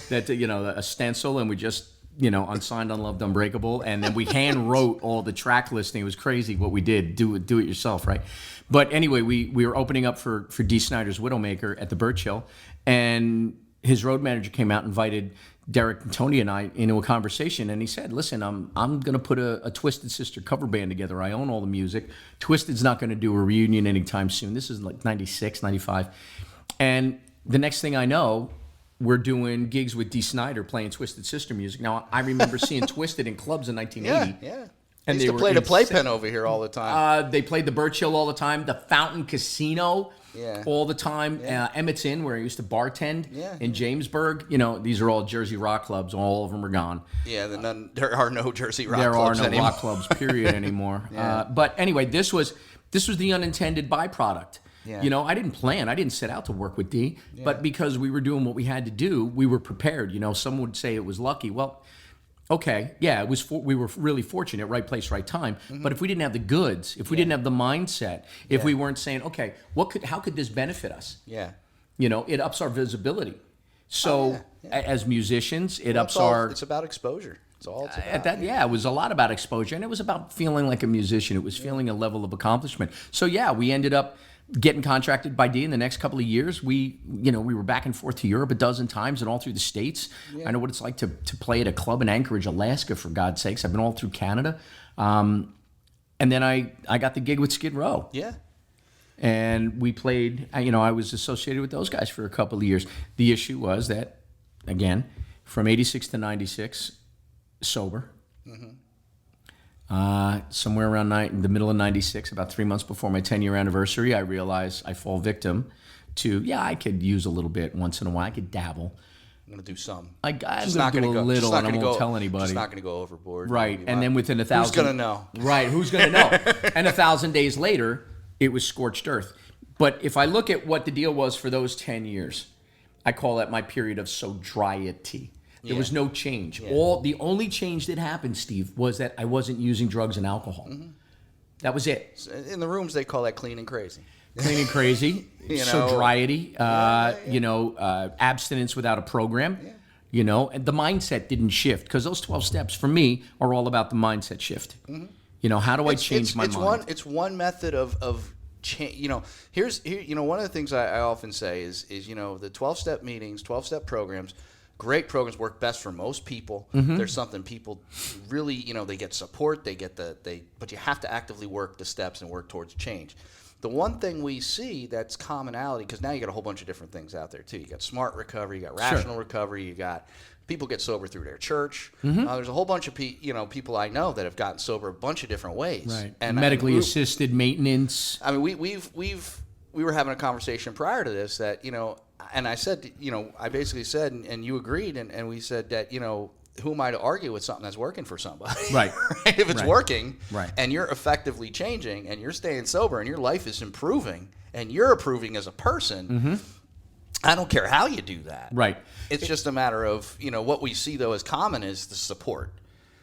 that a stencil, and we just unsigned, unloved, unbreakable, and then we hand wrote all the track listing. It was crazy what we did. Do it yourself, right? But anyway, we were opening up for Dee Snider's Widowmaker at the Birch Hill, and his road manager came out and invited Derek and Tony and I into a conversation, and he said, listen, I'm going to put a Twisted Sister cover band together. I own all the music. Twisted's not going to do a reunion anytime soon. This is like 96, 95. And the next thing I know, we're doing gigs with Dee Snider playing Twisted Sister music. Now, I remember seeing Twisted in clubs in 1980. Yeah. And they used to play the Playpen over here all the time. They played the Birch Hill all the time. The Fountain Casino all the time. Emmett's Inn, where I used to bartend in Jamesburg. These are all Jersey rock clubs. All of them are gone. Yeah, there are no Jersey rock clubs anymore. There are no rock clubs, period, anymore. But anyway, this was the unintended byproduct. Yeah. I didn't plan. I didn't set out to work with Dee. But because we were doing what we had to do, we were prepared. Some would say it was lucky. Well, okay, yeah, it was. We were really fortunate, right place, right time. But if we didn't have the goods, if we didn't have the mindset, if we weren't saying, okay, how could this benefit us? Yeah, it ups our visibility. So as musicians, it's about exposure. It's all it's about. It was a lot about exposure, and it was about feeling like a musician. It was feeling a level of accomplishment. So we ended up getting contracted by Dee in the next couple of years. We were back and forth to Europe a dozen times and all through the States. I know what it's like to play at a club in Anchorage, Alaska, for God's sakes. I've been all through Canada. And then I got the gig with Skid Row. Yeah. And we played, I was associated with those guys for a couple of years. The issue was that, again, from 86 to 96, sober. Somewhere around the middle of 96, about 3 months before my 10-year anniversary, I realized I fall victim to, I could use a little bit once in a while. I could dabble. I'm going to do some. I'm going to do a little, and I won't tell anybody. Just not going to go overboard. Right, and then within 1,000... Who's going to know? Right, who's going to know? And 1,000 days later, it was scorched earth. But if I look at what the deal was for those 10 years, I call that my period of sobriety. There was no change. The only change that happened, Steve, was that I wasn't using drugs and alcohol. That was it. In the rooms, they call that clean and crazy. Clean and crazy, sobriety, abstinence without a program. You know, and the mindset didn't shift, because those 12 steps for me are all about the mindset shift. You know, how do I change my mind? It's one method of change. You know, one of the things I often say is the 12-step meetings, 12-step programs. Great programs work best for most people. There's something people really, they get support, but you have to actively work the steps and work towards change. The one thing we see that's commonality, because now you got a whole bunch of different things out there too. You got smart recovery, you got rational recovery, you got people get sober through their church. There's a whole bunch of people I know that have gotten sober a bunch of different ways. Right. And medically assisted maintenance. I mean, we were having a conversation prior to this that and I said, I basically said, and you agreed, and we said that, who am I to argue with something that's working for somebody? Right. If it's working, right, and you're effectively changing, and you're staying sober, and your life is improving, and you're improving as a person, I don't care how you do that. Right. It's just a matter of, what we see, though, as common is the support.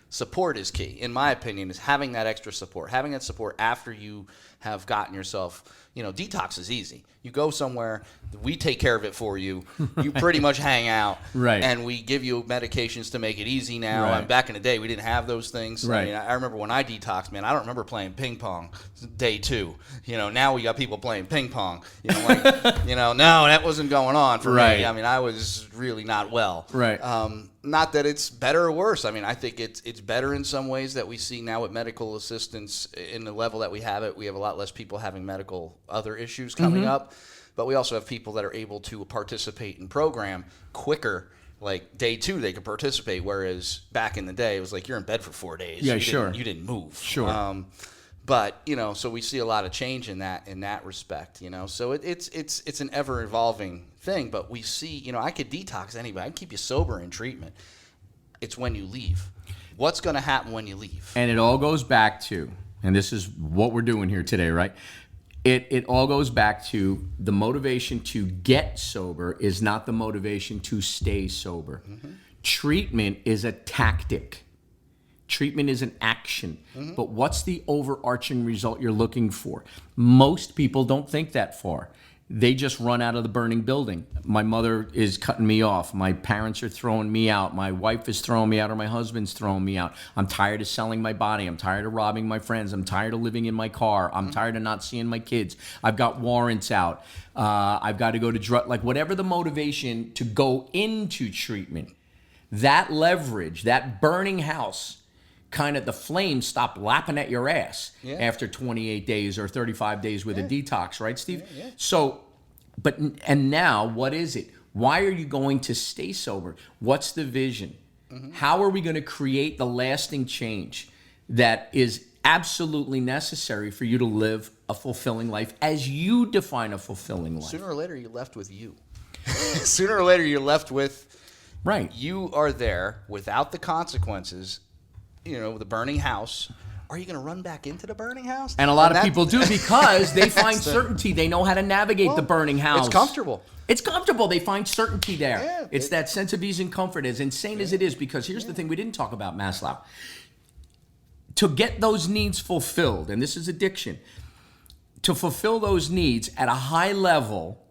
Support is key, in my opinion, is having that extra support. Having that support after you have gotten yourself, detox is easy. You go somewhere, we take care of it for you. You pretty much hang out, right, and we give you medications to make it easy now. Right. And back in the day, we didn't have those things. Right. I mean, I remember when I detoxed, man, I don't remember playing ping pong day 2. Now we got people playing ping pong. No, that wasn't going on for me. I mean, I was really not well. Right. Not that it's better or worse. I mean, I think it's better in some ways that we see now with medical assistance in the level that we have it. We have a lot less people having medical other issues coming up, but we also have people that are able to participate in program quicker. Like day 2, they could participate, whereas back in the day, it was like you're in bed for 4 days. Yeah, You didn't move. Sure. But so we see a lot of change in that respect. So it's an ever evolving thing. But we see, I could detox anybody. I can keep you sober in treatment. It's when you leave. What's going to happen when you leave? And it all goes back to, and this is what we're doing here today, right? It all goes back to the motivation to get sober is not the motivation to stay sober. Treatment is a tactic. Treatment is an action. But what's the overarching result you're looking for? Most people don't think that far. They just run out of the burning building. My mother is cutting me off. My parents are throwing me out. My wife is throwing me out, or my husband's throwing me out. I'm tired of selling my body. I'm tired of robbing my friends. I'm tired of living in my car. I'm tired of not seeing my kids. I've got warrants out. I've got to go to drug, like whatever the motivation to go into treatment, that leverage, that burning house, kind of the flames stop lapping at your ass after 28 days or 35 days with a detox, right, Steve? So, and now what is it? Why are you going to stay sober? What's the vision? How are we going to create the lasting change that is absolutely necessary for you to live a fulfilling life as you define a fulfilling life? Sooner or later, you're left with you. Sooner or later, you're left with, you are there without the consequences. The burning house. Are you going to run back into the burning house? And a lot of people do, because they find certainty. They know how to navigate the burning house. It's comfortable. It's comfortable. They find certainty there. Yeah, it's that sense of ease and comfort, as insane as it is, because here's the thing we didn't talk about, Maslow. To get those needs fulfilled, and this is addiction, to fulfill those needs at a high level,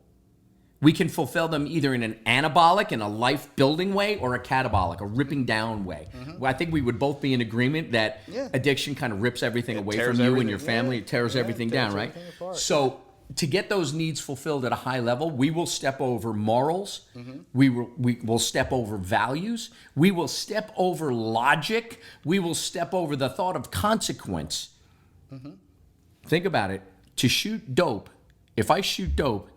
we can fulfill them either in an anabolic, in a life-building way, or a catabolic, a ripping down way. Well, I think we would both be in agreement that addiction kind of rips everything away from you and your family. It tears everything down, right? So to get those needs fulfilled at a high level, we will step over morals. We will step over values. We will step over logic. We will step over the thought of consequence. Think about it. To shoot dope, if I shoot dope,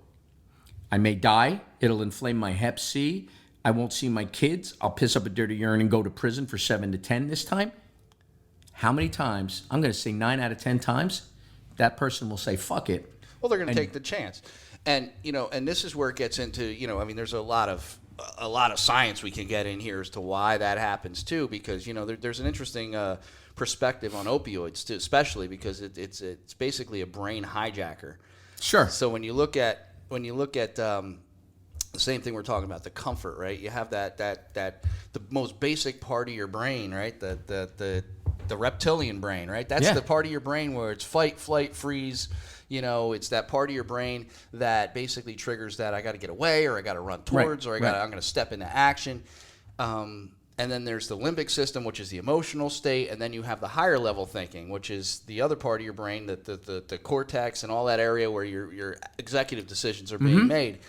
I may die. It'll inflame my hep C. I won't see my kids. I'll piss up a dirty urine and go to prison for 7 to 10 this time. How many times? I'm going to say 9 out of 10 times, that person will say, fuck it. Well, they're going to take the chance. And, and this is where it gets into, there's a lot of science we can get in here as to why that happens too, because, there's an interesting perspective on opioids too, especially because it's basically a brain hijacker. Sure. So when you look at the same thing we're talking about, the comfort, right? You have that the most basic part of your brain, right? The reptilian brain, right? That's the part of your brain where it's fight, flight, freeze. It's that part of your brain that basically triggers that I got to get away, or I got to run towards, or I'm going to step into action. And then there's the limbic system, which is the emotional state, and then you have the higher level thinking, which is the other part of your brain, the cortex and all that area where your executive decisions are being made.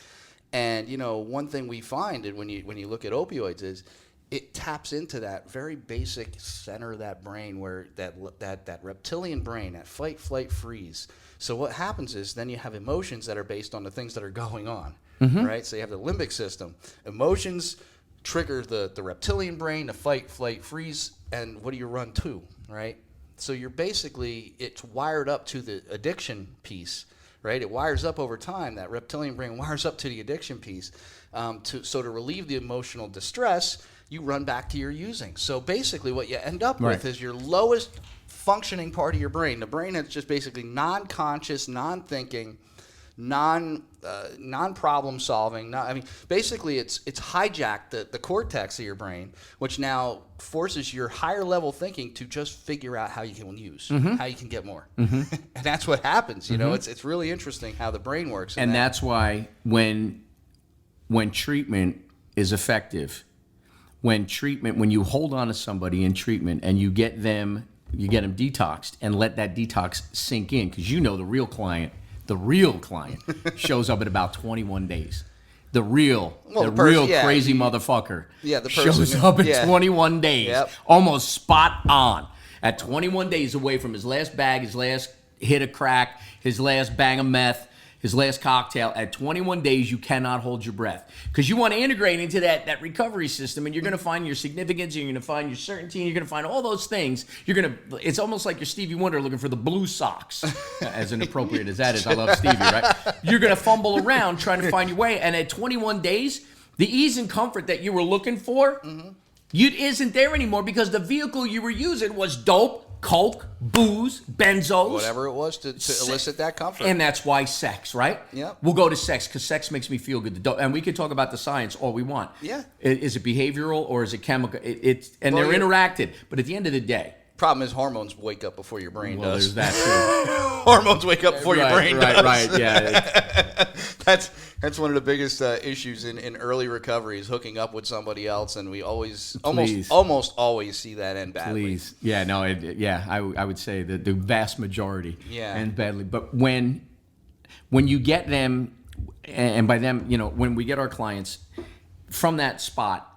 And one thing we find, and when you look at opioids, is it taps into that very basic center of that brain, where that reptilian brain, that fight, flight, freeze. So what happens is then you have emotions that are based on the things that are going on, right? So you have the limbic system. Emotions trigger the reptilian brain, the fight, flight, freeze, and what do you run to, right? So you're basically, it's wired up to the addiction piece, right? It wires up over time. That reptilian brain wires up to the addiction piece. So to relieve the emotional distress, you run back to your using. So basically what you end up with is your lowest functioning part of your brain, the brain that's just basically non-conscious, non-thinking, non-problem solving. Basically it's hijacked the cortex of your brain, which now forces your higher level thinking to just figure out how you can use, how you can get more. And that's what happens. It's really interesting how the brain works. And that's why when treatment is effective, when you hold on to somebody in treatment and you get them detoxed and let that detox sink in, because the real client shows up in about 21 days. The real crazy motherfucker shows up in 21 days, almost spot on. At 21 days away from his last bag, his last hit of crack, his last bang of meth, his last cocktail. At 21 days, you cannot hold your breath, because you want to integrate into that recovery system, and you're going to find your significance, you're going to find your certainty, and you're going to find all those things. It's almost like you're Stevie Wonder looking for the blue socks, as inappropriate as that is. I love Stevie, right? You're going to fumble around trying to find your way, and at 21 days, the ease and comfort that you were looking for, isn't there anymore, because the vehicle you were using was dope, coke, booze, benzos. Whatever it was to elicit that comfort. And that's why sex, right? Yeah. We'll go to sex, because sex makes me feel good. And we can talk about the science all we want. Yeah. Is it behavioral or is it chemical? They're interacted. But at the end of the day. Problem is hormones wake up before your brain does. There's that too. Hormones wake up before your brain does. Right, yeah. That's one of the biggest issues in early recovery, is hooking up with somebody else, and we almost always see that end badly. Please. Yeah, no, I would say that the vast majority end badly. But when you get them, and by them, when we get our clients from that spot,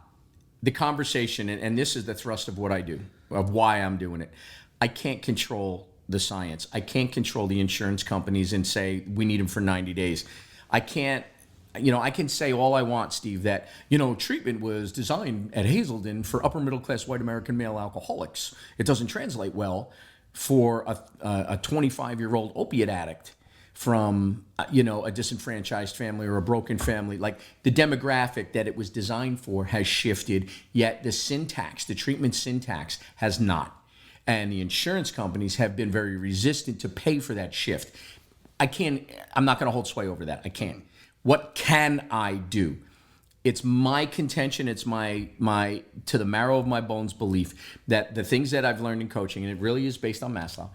the conversation, and this is the thrust of what I do, of why I'm doing it. I can't control the science. I can't control the insurance companies and say we need them for 90 days. I can't, I can say all I want, Steve, that, treatment was designed at Hazelden for upper middle class white American male alcoholics. It doesn't translate well for a 25-year-old opiate addict from, a disenfranchised family or a broken family. Like, the demographic that it was designed for has shifted, yet the treatment syntax has not. And the insurance companies have been very resistant to pay for that shift. I'm not going to hold sway over that. I can't. What can I do? It's my contention, it's my to the marrow of my bones belief that the things that I've learned in coaching, and it really is based on Maslow,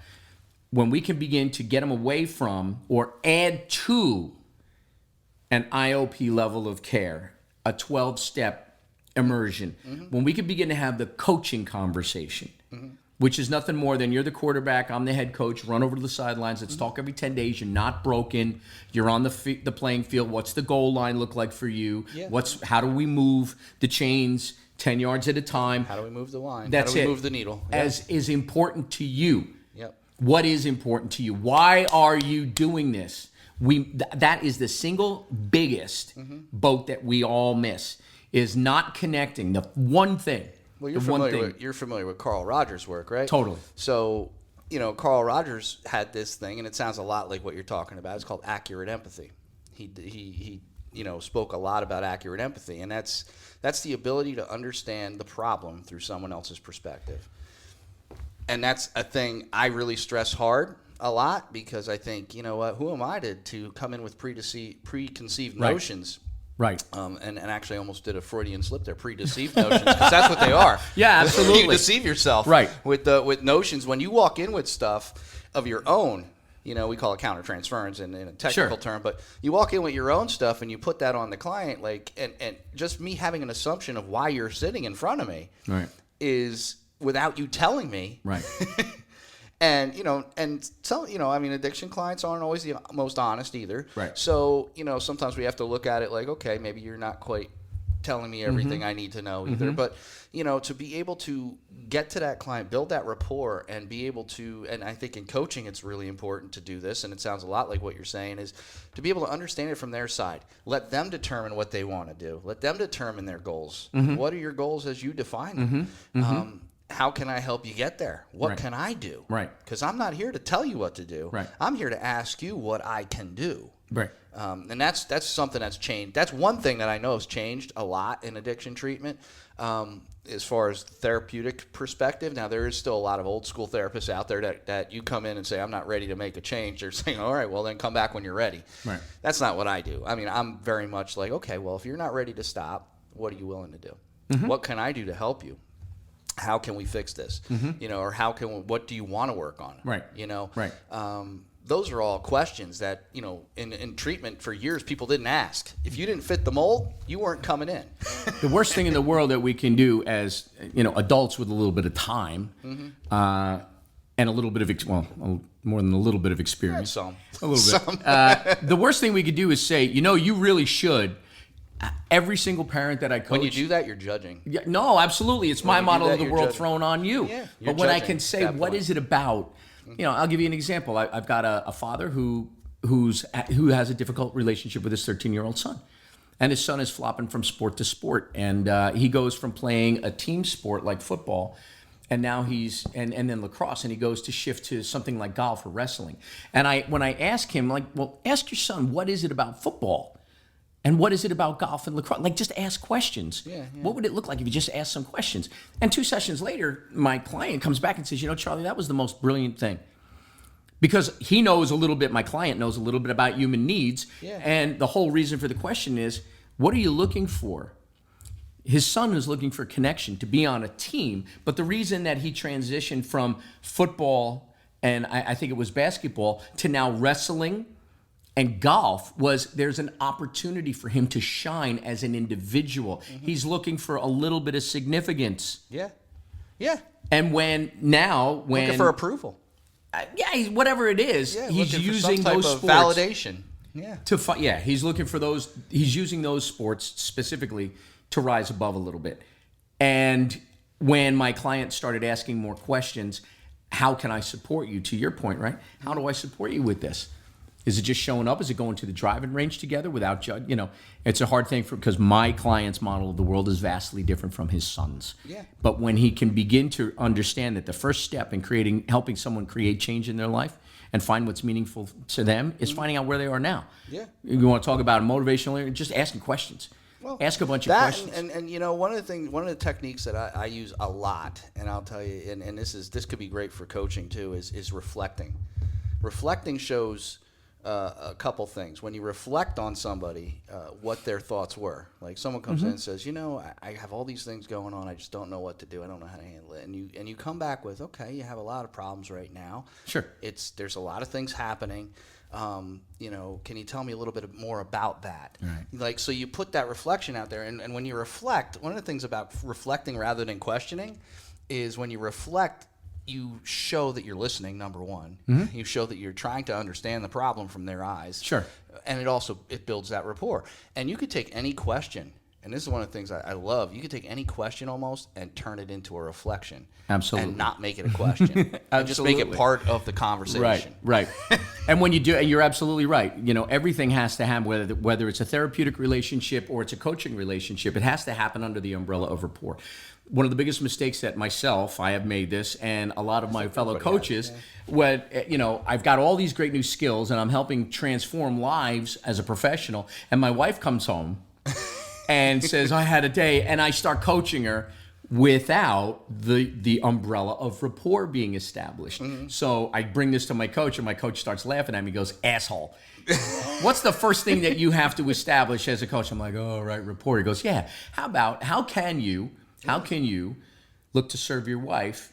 when we can begin to get them away from or add to an IOP level of care, a 12-step immersion, when we can begin to have the coaching conversation, which is nothing more than you're the quarterback, I'm the head coach, run over to the sidelines, let's talk every 10 days, you're not broken, you're on the playing field, what's the goal line look like for you, how do we move the chains 10 yards at a time, how do we move the line, that's how do we move the needle, as is important to you. What is important to you? Why are you doing this? That is the single biggest boat that we all miss, is not connecting the one thing. Well, you're familiar with Carl Rogers' work, right? Totally. So, Carl Rogers had this thing, and it sounds a lot like what you're talking about. It's called accurate empathy. He spoke a lot about accurate empathy, and that's the ability to understand the problem through someone else's perspective. And that's a thing I really stress hard a lot, because I think, you know what, who am I to come in with preconceived notions? Right. And actually almost did a Freudian slip there, pre-deceived notions, because that's what they are. Yeah, absolutely. You deceive yourself with notions. When you walk in with stuff of your own, you know, we call it countertransference in a technical term, but you walk in with your own stuff and you put that on the client, like, and just me having an assumption of why you're sitting in front of me is without you telling me. Right. And, you know, and so, you know, I mean, addiction clients aren't always the most honest either. Right. So, you know, sometimes we have to look at it like, okay, maybe you're not quite telling me everything I need to know either. But, you know, to be able to get to that client, build that rapport, and be able to, and I think in coaching it's really important to do this, and it sounds a lot like what you're saying, is to be able to understand it from their side. Let them determine what they want to do. Let them determine their goals. What are your goals as you define them? How can I help you get there? What can I do? Right. Because I'm not here to tell you what to do. Right. I'm here to ask you what I can do. Right. And that's something that's changed. That's one thing that I know has changed a lot in addiction treatment, as far as therapeutic perspective. Now, there is still a lot of old school therapists out there that you come in and say, I'm not ready to make a change. They're saying, all right, well, then come back when you're ready. Right. That's not what I do. I mean, I'm very much like, okay, well, if you're not ready to stop, what are you willing to do? What can I do to help you? How can we fix this? You know, or what do you want to work on? Right. You know, right. Those are all questions that, you know, in treatment for years, people didn't ask. If you didn't fit the mold, you weren't coming in. The worst thing in the world that we can do as, you know, adults with a little bit of time, and a little bit of, more than a little bit of experience. Some. A little bit. The worst thing we could do is say, you know, you really should. Every single parent that I coach. When you do that, you're judging. Yeah, no, absolutely. It's my model of the world thrown on you. Yeah, but when I can say, what is it about? You know, I'll give you an example. I've got a father who has a difficult relationship with his 13-year-old son. And his son is flopping from sport to sport. And he goes from playing a team sport like football, and now and then lacrosse, and he goes to shift to something like golf or wrestling. And when I ask him, like, well, ask your son, what is it about football? And what is it about golf and lacrosse? Like, just ask questions. Yeah. What would it look like if you just asked some questions? And 2 sessions later, my client comes back and says, you know, Charlie, that was the most brilliant thing. Because he knows a little bit, my client knows a little bit about human needs. Yeah. And the whole reason for the question is, what are you looking for? His son is looking for connection, to be on a team. But the reason that he transitioned from football, and I think it was basketball, to now wrestling and golf was there's an opportunity for him to shine as an individual. He's looking for a little bit of significance. Yeah. Yeah. And looking for approval. Whatever it is, he's using those sports validation. Yeah. He's looking for those. He's using those sports specifically to rise above a little bit. And when my client started asking more questions, how can I support you? To your point, right? How do I support you with this? Is it just showing up? Is it going to the driving range together without judge? You know, it's a hard thing because my client's model of the world is vastly different from his son's. Yeah. But when he can begin to understand that the first step in helping someone create change in their life and find what's meaningful to them is finding out where they are now. Yeah. You want to talk about motivational, just asking questions. Well, ask a bunch of questions. And you know, one of the techniques that I use a lot, and I'll tell you, and this could be great for coaching too, is reflecting. Reflecting shows a couple things. When you reflect on somebody, what their thoughts were. Like someone comes in and says, you know, I have all these things going on. I just don't know what to do. I don't know how to handle it. And you come back with, okay, you have a lot of problems right now. Sure. There's a lot of things happening. You know, can you tell me a little bit more about that? Right. Like, so you put that reflection out there. And when you reflect, one of the things about reflecting rather than questioning is when you reflect, you show that you're listening, number one. You show that you're trying to understand the problem from their eyes. Sure. And it builds that rapport. And you could take any question, and this is one of the things I love, you could take any question almost and turn it into a reflection. Absolutely. And not make it a question. And just make it part of the conversation. Right. And when you do, and you're absolutely right, you know, everything has to happen, whether it's a therapeutic relationship or it's a coaching relationship, it has to happen under the umbrella of rapport. One of the biggest mistakes that I have made this, and a lot of my fellow coaches, when, you know, I've got all these great new skills and I'm helping transform lives as a professional, and my wife comes home and says, I had a day, and I start coaching her. without the umbrella of rapport being established. So I bring this to my coach, and my coach starts laughing at me, goes, asshole. What's the first thing that you have to establish as a coach? I'm like, oh, right, rapport. He goes, yeah. How can you look to serve your wife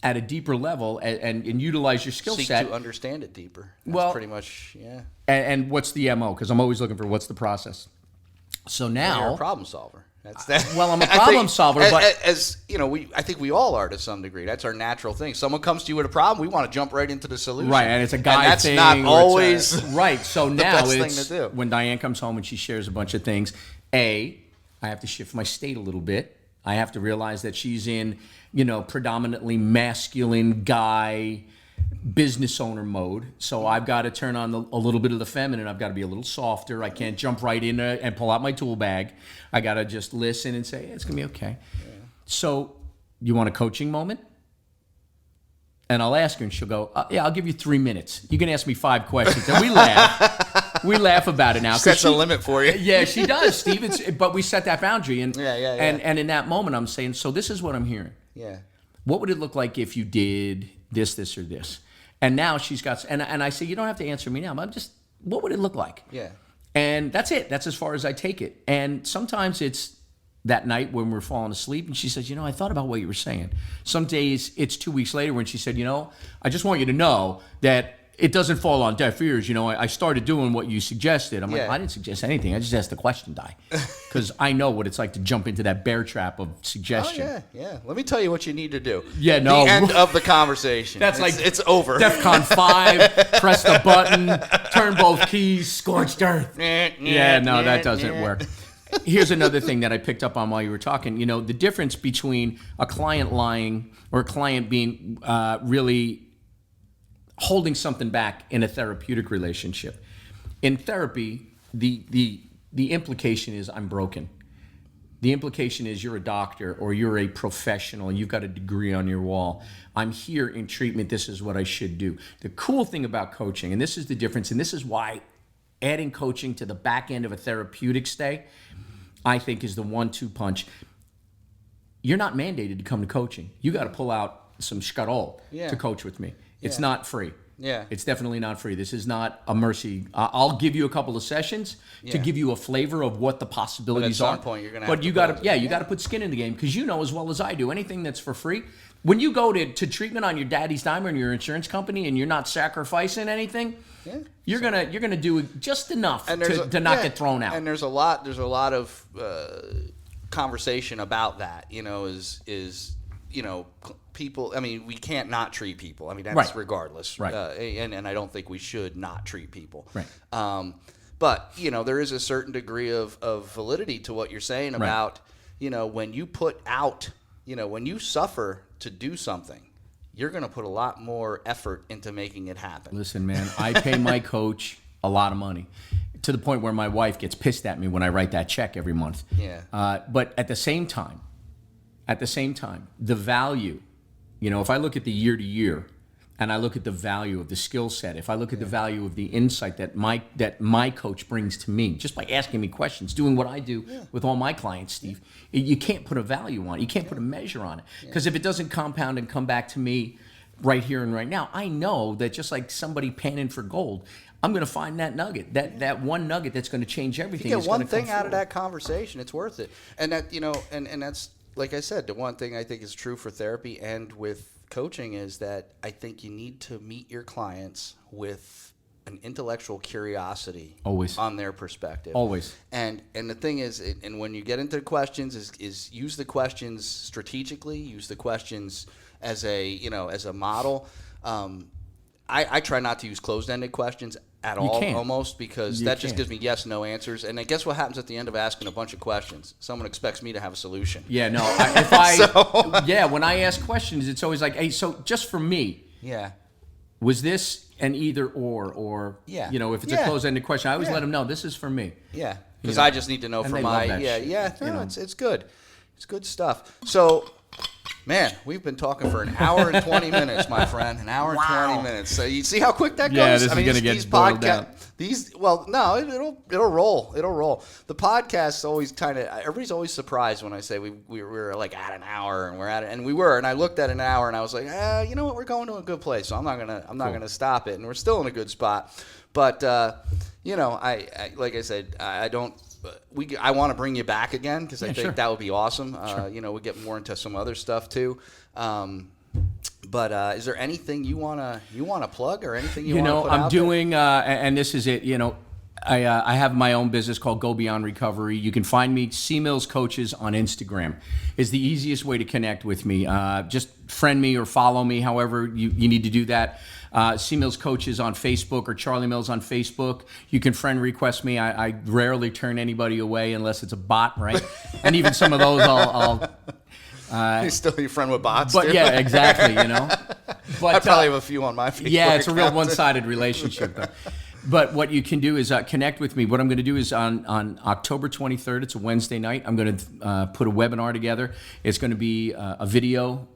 at a deeper level and utilize your skill set? Seek to understand it deeper. That's pretty much, yeah. And what's the MO? Because I'm always looking for what's the process. So now... You're a problem solver. That's that. Well, I'm a problem solver, but... As you know, I think we all are to some degree. That's our natural thing. Someone comes to you with a problem, we want to jump right into the solution. Right, and it's a guy thing. That's not always right. So the now best it's... thing to do. When Diane comes home and she shares a bunch of things, I have to shift my state a little bit. I have to realize that she's in, predominantly masculine guy business owner mode. So I've got to turn on a little bit of the feminine. I've got to be a little softer. I can't jump right in and pull out my tool bag. I got to just listen and say, it's going to be okay. Yeah. So you want a coaching moment? And I'll ask her, and she'll go, yeah, I'll give you 3 minutes. You can ask me 5 questions. And we laugh. We laugh about it now. Sets a limit for you. Yeah, she does, Steve. But we set that boundary. And, yeah. And in that moment, I'm saying, so this is what I'm hearing. Yeah. What would it look like if you did this, or this? And now she's got, and I say, you don't have to answer me now. But I'm just, what would it look like? Yeah. And that's it. That's as far as I take it. And sometimes it's that night when we're falling asleep, and she says, I thought about what you were saying. Some days it's 2 weeks later when she said, I just want you to know that it doesn't fall on deaf ears. I started doing what you suggested. I'm like, I didn't suggest anything. I just asked the question, Di. Because I know what it's like to jump into that bear trap of suggestion. Oh, yeah. Let me tell you what you need to do. Yeah, no. The end of the conversation. It's over. DEFCON 5, press the button, turn both keys, scorched earth. Yeah, no, that doesn't work. Here's another thing that I picked up on while you were talking. The difference between a client lying or a client being really holding something back in a therapeutic relationship. In therapy, the implication is I'm broken. The implication is you're a doctor or you're a professional and you've got a degree on your wall. I'm here in treatment. This is what I should do. The cool thing about coaching, and this is the difference, and this is why adding coaching to the back end of a therapeutic stay, I think, is the 1-2 punch. You're not mandated to come to coaching. You got to pull out some shkarol to coach with me. It's not free. Yeah. It's definitely not free. This is not a mercy. I'll give you a couple of sessions to give you a flavor of what the possibilities are. But at some point, you're going to have to. But you got to, you got to put skin in the game, because you know as well as I do, anything that's for free. When you go to treatment on your daddy's dime or in your insurance company and you're not sacrificing anything, you're gonna do just enough to not get thrown out. And there's a lot of conversation about that. People. I mean, we can't not treat people. I mean, that's regardless. Right. And I don't think we should not treat people. Right. But there is a certain degree of validity to what you're saying about when you put out when you suffer to do something, you're going to put a lot more effort into making it happen. Listen, man, I pay my coach a lot of money, to the point where my wife gets pissed at me when I write that check every month. Yeah. But at the same time, the value, if I look at the year to year, and I look at the value of the skill set, if I look at the value of the insight that my coach brings to me, just by asking me questions, doing what I do with all my clients, Steve, you can't put a value on it. You can't put a measure on it. Because if it doesn't compound and come back to me right here and right now, I know that just like somebody panning for gold, I'm going to find that nugget, that one nugget that's going to change everything. If you get one thing out of that conversation, it's worth it. And that, and that's, like I said, the one thing I think is true for therapy and with coaching is that I think you need to meet your clients with an intellectual curiosity always on their perspective. Always. And the thing is, and when you get into questions, is use the questions strategically, use the questions as a model. I try not to use closed-ended questions at all, almost, because that just gives me yes, no answers. And then guess what happens at the end of asking a bunch of questions? Someone expects me to have a solution. Yeah, no. When I ask questions, it's always like, hey, so just for me, was this an either or if it's a closed-ended question, I always let them know this is for me. Yeah, because I just need to know for my it's good. It's good stuff. So Man, we've been talking for an hour and 20 minutes, my friend. An hour and 20 minutes. So you see how quick that goes? Yeah, this is going to get boiled down. It'll roll. It'll roll. The podcast always everybody's always surprised when I say we were like at an hour and we're at it, and we were. And I looked at an hour and I was like, you know what? We're going to a good place, so I'm not gonna stop it. And we're still in a good spot. But I like I said, I don't. I want to bring you back again because I think that would be awesome. We'll get more into some other stuff too. But is there anything you wanna plug or anything you want to put I'm out doing, and this is it. I have my own business called Go Beyond Recovery. You can find me, C Mills Coaches, on Instagram. Is the easiest way to connect with me. Just friend me or follow me, however you need to do that. C Mills Coaches on Facebook or Charlie Mills on Facebook. You can friend request me. I rarely turn anybody away unless it's a bot, right? And even some of those I'll You're still your friend with bots, but too? yeah, exactly. But I probably have a few on my Facebook. Yeah, it's a real one-sided relationship, though. But what you can do is connect with me. What I'm going to do is on October 23rd, it's a Wednesday night, I'm going to put a webinar together. It's going to be a video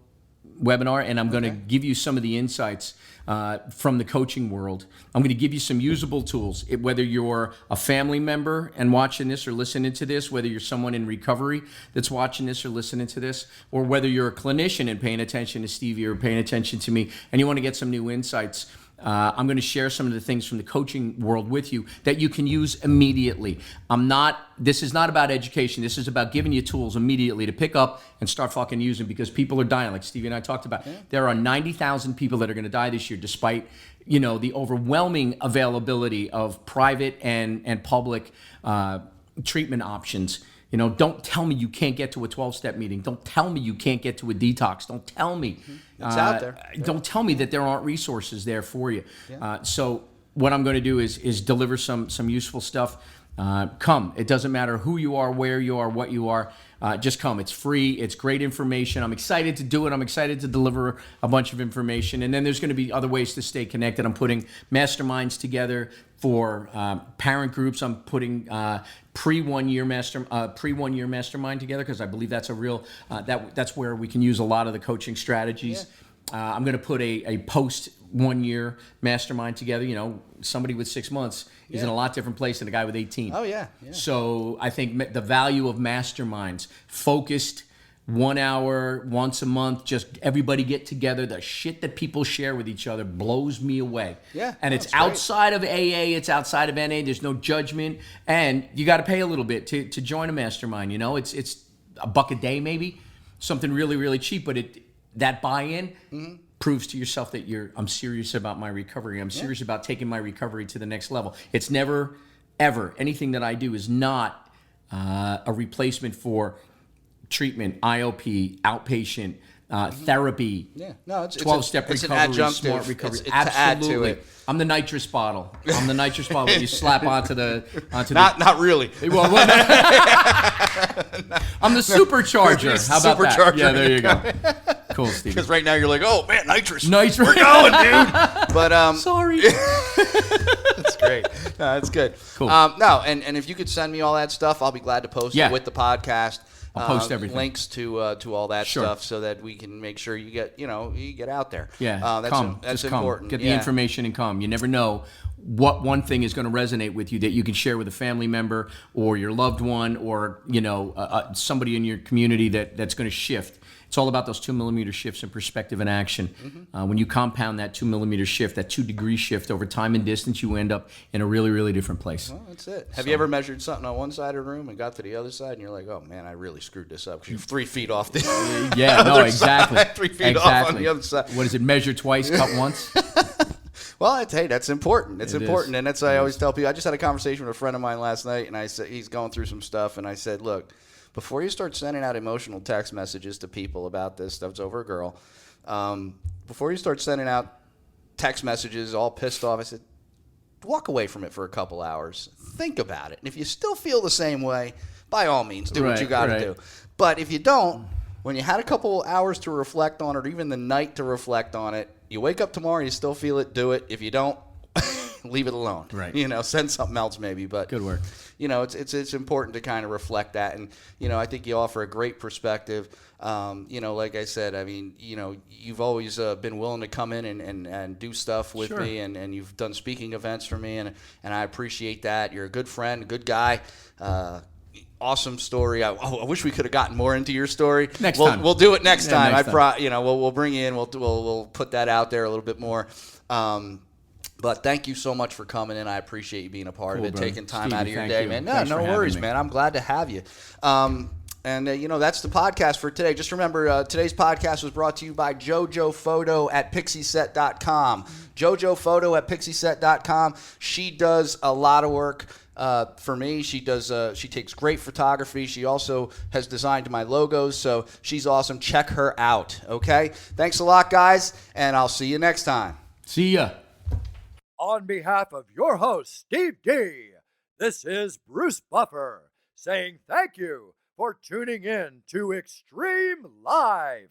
webinar, and I'm going to give you some of the insights from the coaching world. I'm going to give you some usable tools. Whether you're a family member and watching this or listening to this, whether you're someone in recovery that's watching this or listening to this, or whether you're a clinician and paying attention to Stevie or paying attention to me, and you want to get some new insights, I'm going to share some of the things from the coaching world with you that you can use immediately. This is not about education. This is about giving you tools immediately to pick up and start fucking using, because people are dying, like Stevie and I talked about. There are 90,000 people that are going to die this year, despite the overwhelming availability of private and public treatment options. Don't tell me you can't get to a 12-step meeting. Don't tell me you can't get to a detox. Don't tell me. It's out there. Don't tell me that there aren't resources there for you. So what I'm going to do is deliver some useful stuff. Come. It doesn't matter who you are, where you are, what you are. Just come. It's free. It's great information. I'm excited to do it. I'm excited to deliver a bunch of information. And then there's going to be other ways to stay connected. I'm putting masterminds together for parent groups. I'm putting pre-1 year mastermind together, because I believe that's a real that's where we can use a lot of the coaching strategies. I'm going to put a post 1 year mastermind together. Somebody with 6 months is in a lot different place than a guy with 18. Oh yeah. So I think the value of masterminds, focused 1 hour once a month, just everybody get together. The shit that people share with each other blows me away. Yeah, and it's outside of AA, it's outside of NA. There's no judgment, and you got to pay a little bit to join a mastermind. It's $1 a day, maybe something really, really cheap, but that buy-in proves to yourself that I'm serious about my recovery. I'm serious about taking my recovery to the next level. It's never, ever, anything that I do is not a replacement for treatment, IOP, outpatient, therapy, 12-step recovery, smart recovery. Absolutely. It. I'm the nitrous bottle. I'm the nitrous bottle that you slap onto the. Not really. Well, I'm the supercharger. How about that? Yeah, there you go. Cool, Steve. Because right now you're like, oh man, nitrous. Nitrous. We're going, dude. But sorry. That's great. No, that's good. Cool. And if you could send me all that stuff, I'll be glad to post it with the podcast. I'll post everything. Links to all that stuff, so that we can make sure you get out there. Yeah, that's Just important. Get the information and come. You never know what one thing is going to resonate with you that you can share with a family member or your loved one, or somebody in your community that's going to shift. It's all about those 2 millimeter shifts in perspective and action. When you compound that 2 millimeter shift, that 2 degree shift over time and distance, you end up in a really, really different place. Well, that's it. Have you ever measured something on one side of the room and got to the other side and you're like, oh man, I really screwed this up because you're 3 feet off the exactly. Side, 3 feet off on the other side. What is it? Measure twice, cut once? Well, hey, that's important. It's important, and that's why I always tell people. I just had a conversation with a friend of mine last night, and I said he's going through some stuff, and I said, look, before you start sending out emotional text messages to people about this stuff, it's over a girl. Before you start sending out text messages all pissed off, I said, walk away from it for a couple hours. Think about it. And if you still feel the same way, by all means, do what you got to do. But if you don't, when you had a couple hours to reflect on it, or even the night to reflect on it, you wake up tomorrow, you still feel it, do it. If you don't, leave it alone. Right. Send something else maybe. But Good work. It's important to kind of reflect that, and I think you offer a great perspective. Like I said, I mean, you've always been willing to come in and do stuff with Sure. me, and you've done speaking events for me, and I appreciate that. You're a good friend, a good guy. Awesome story. I wish we could have gotten more into your story. Next time. We'll do it next time. Next time. We'll bring you in. We'll put that out there a little bit more. But thank you so much for coming in. I appreciate you being a part of it, brother. taking time Stevie, out of your thank day, you. man. Thanks No for having worries, me. man. I'm glad to have you. And that's the podcast for today. Just remember, today's podcast was brought to you by JoJo Photo at pixieset.com. JoJo Photo at pixieset.com. She does a lot of work for me. She takes great photography. She also has designed my logos, so she's awesome. Check her out, okay? Thanks a lot, guys, and I'll see you next time. See ya. On behalf of your host, Steve D, this is Bruce Buffer saying thank you for tuning in to Xtreme Lyfe.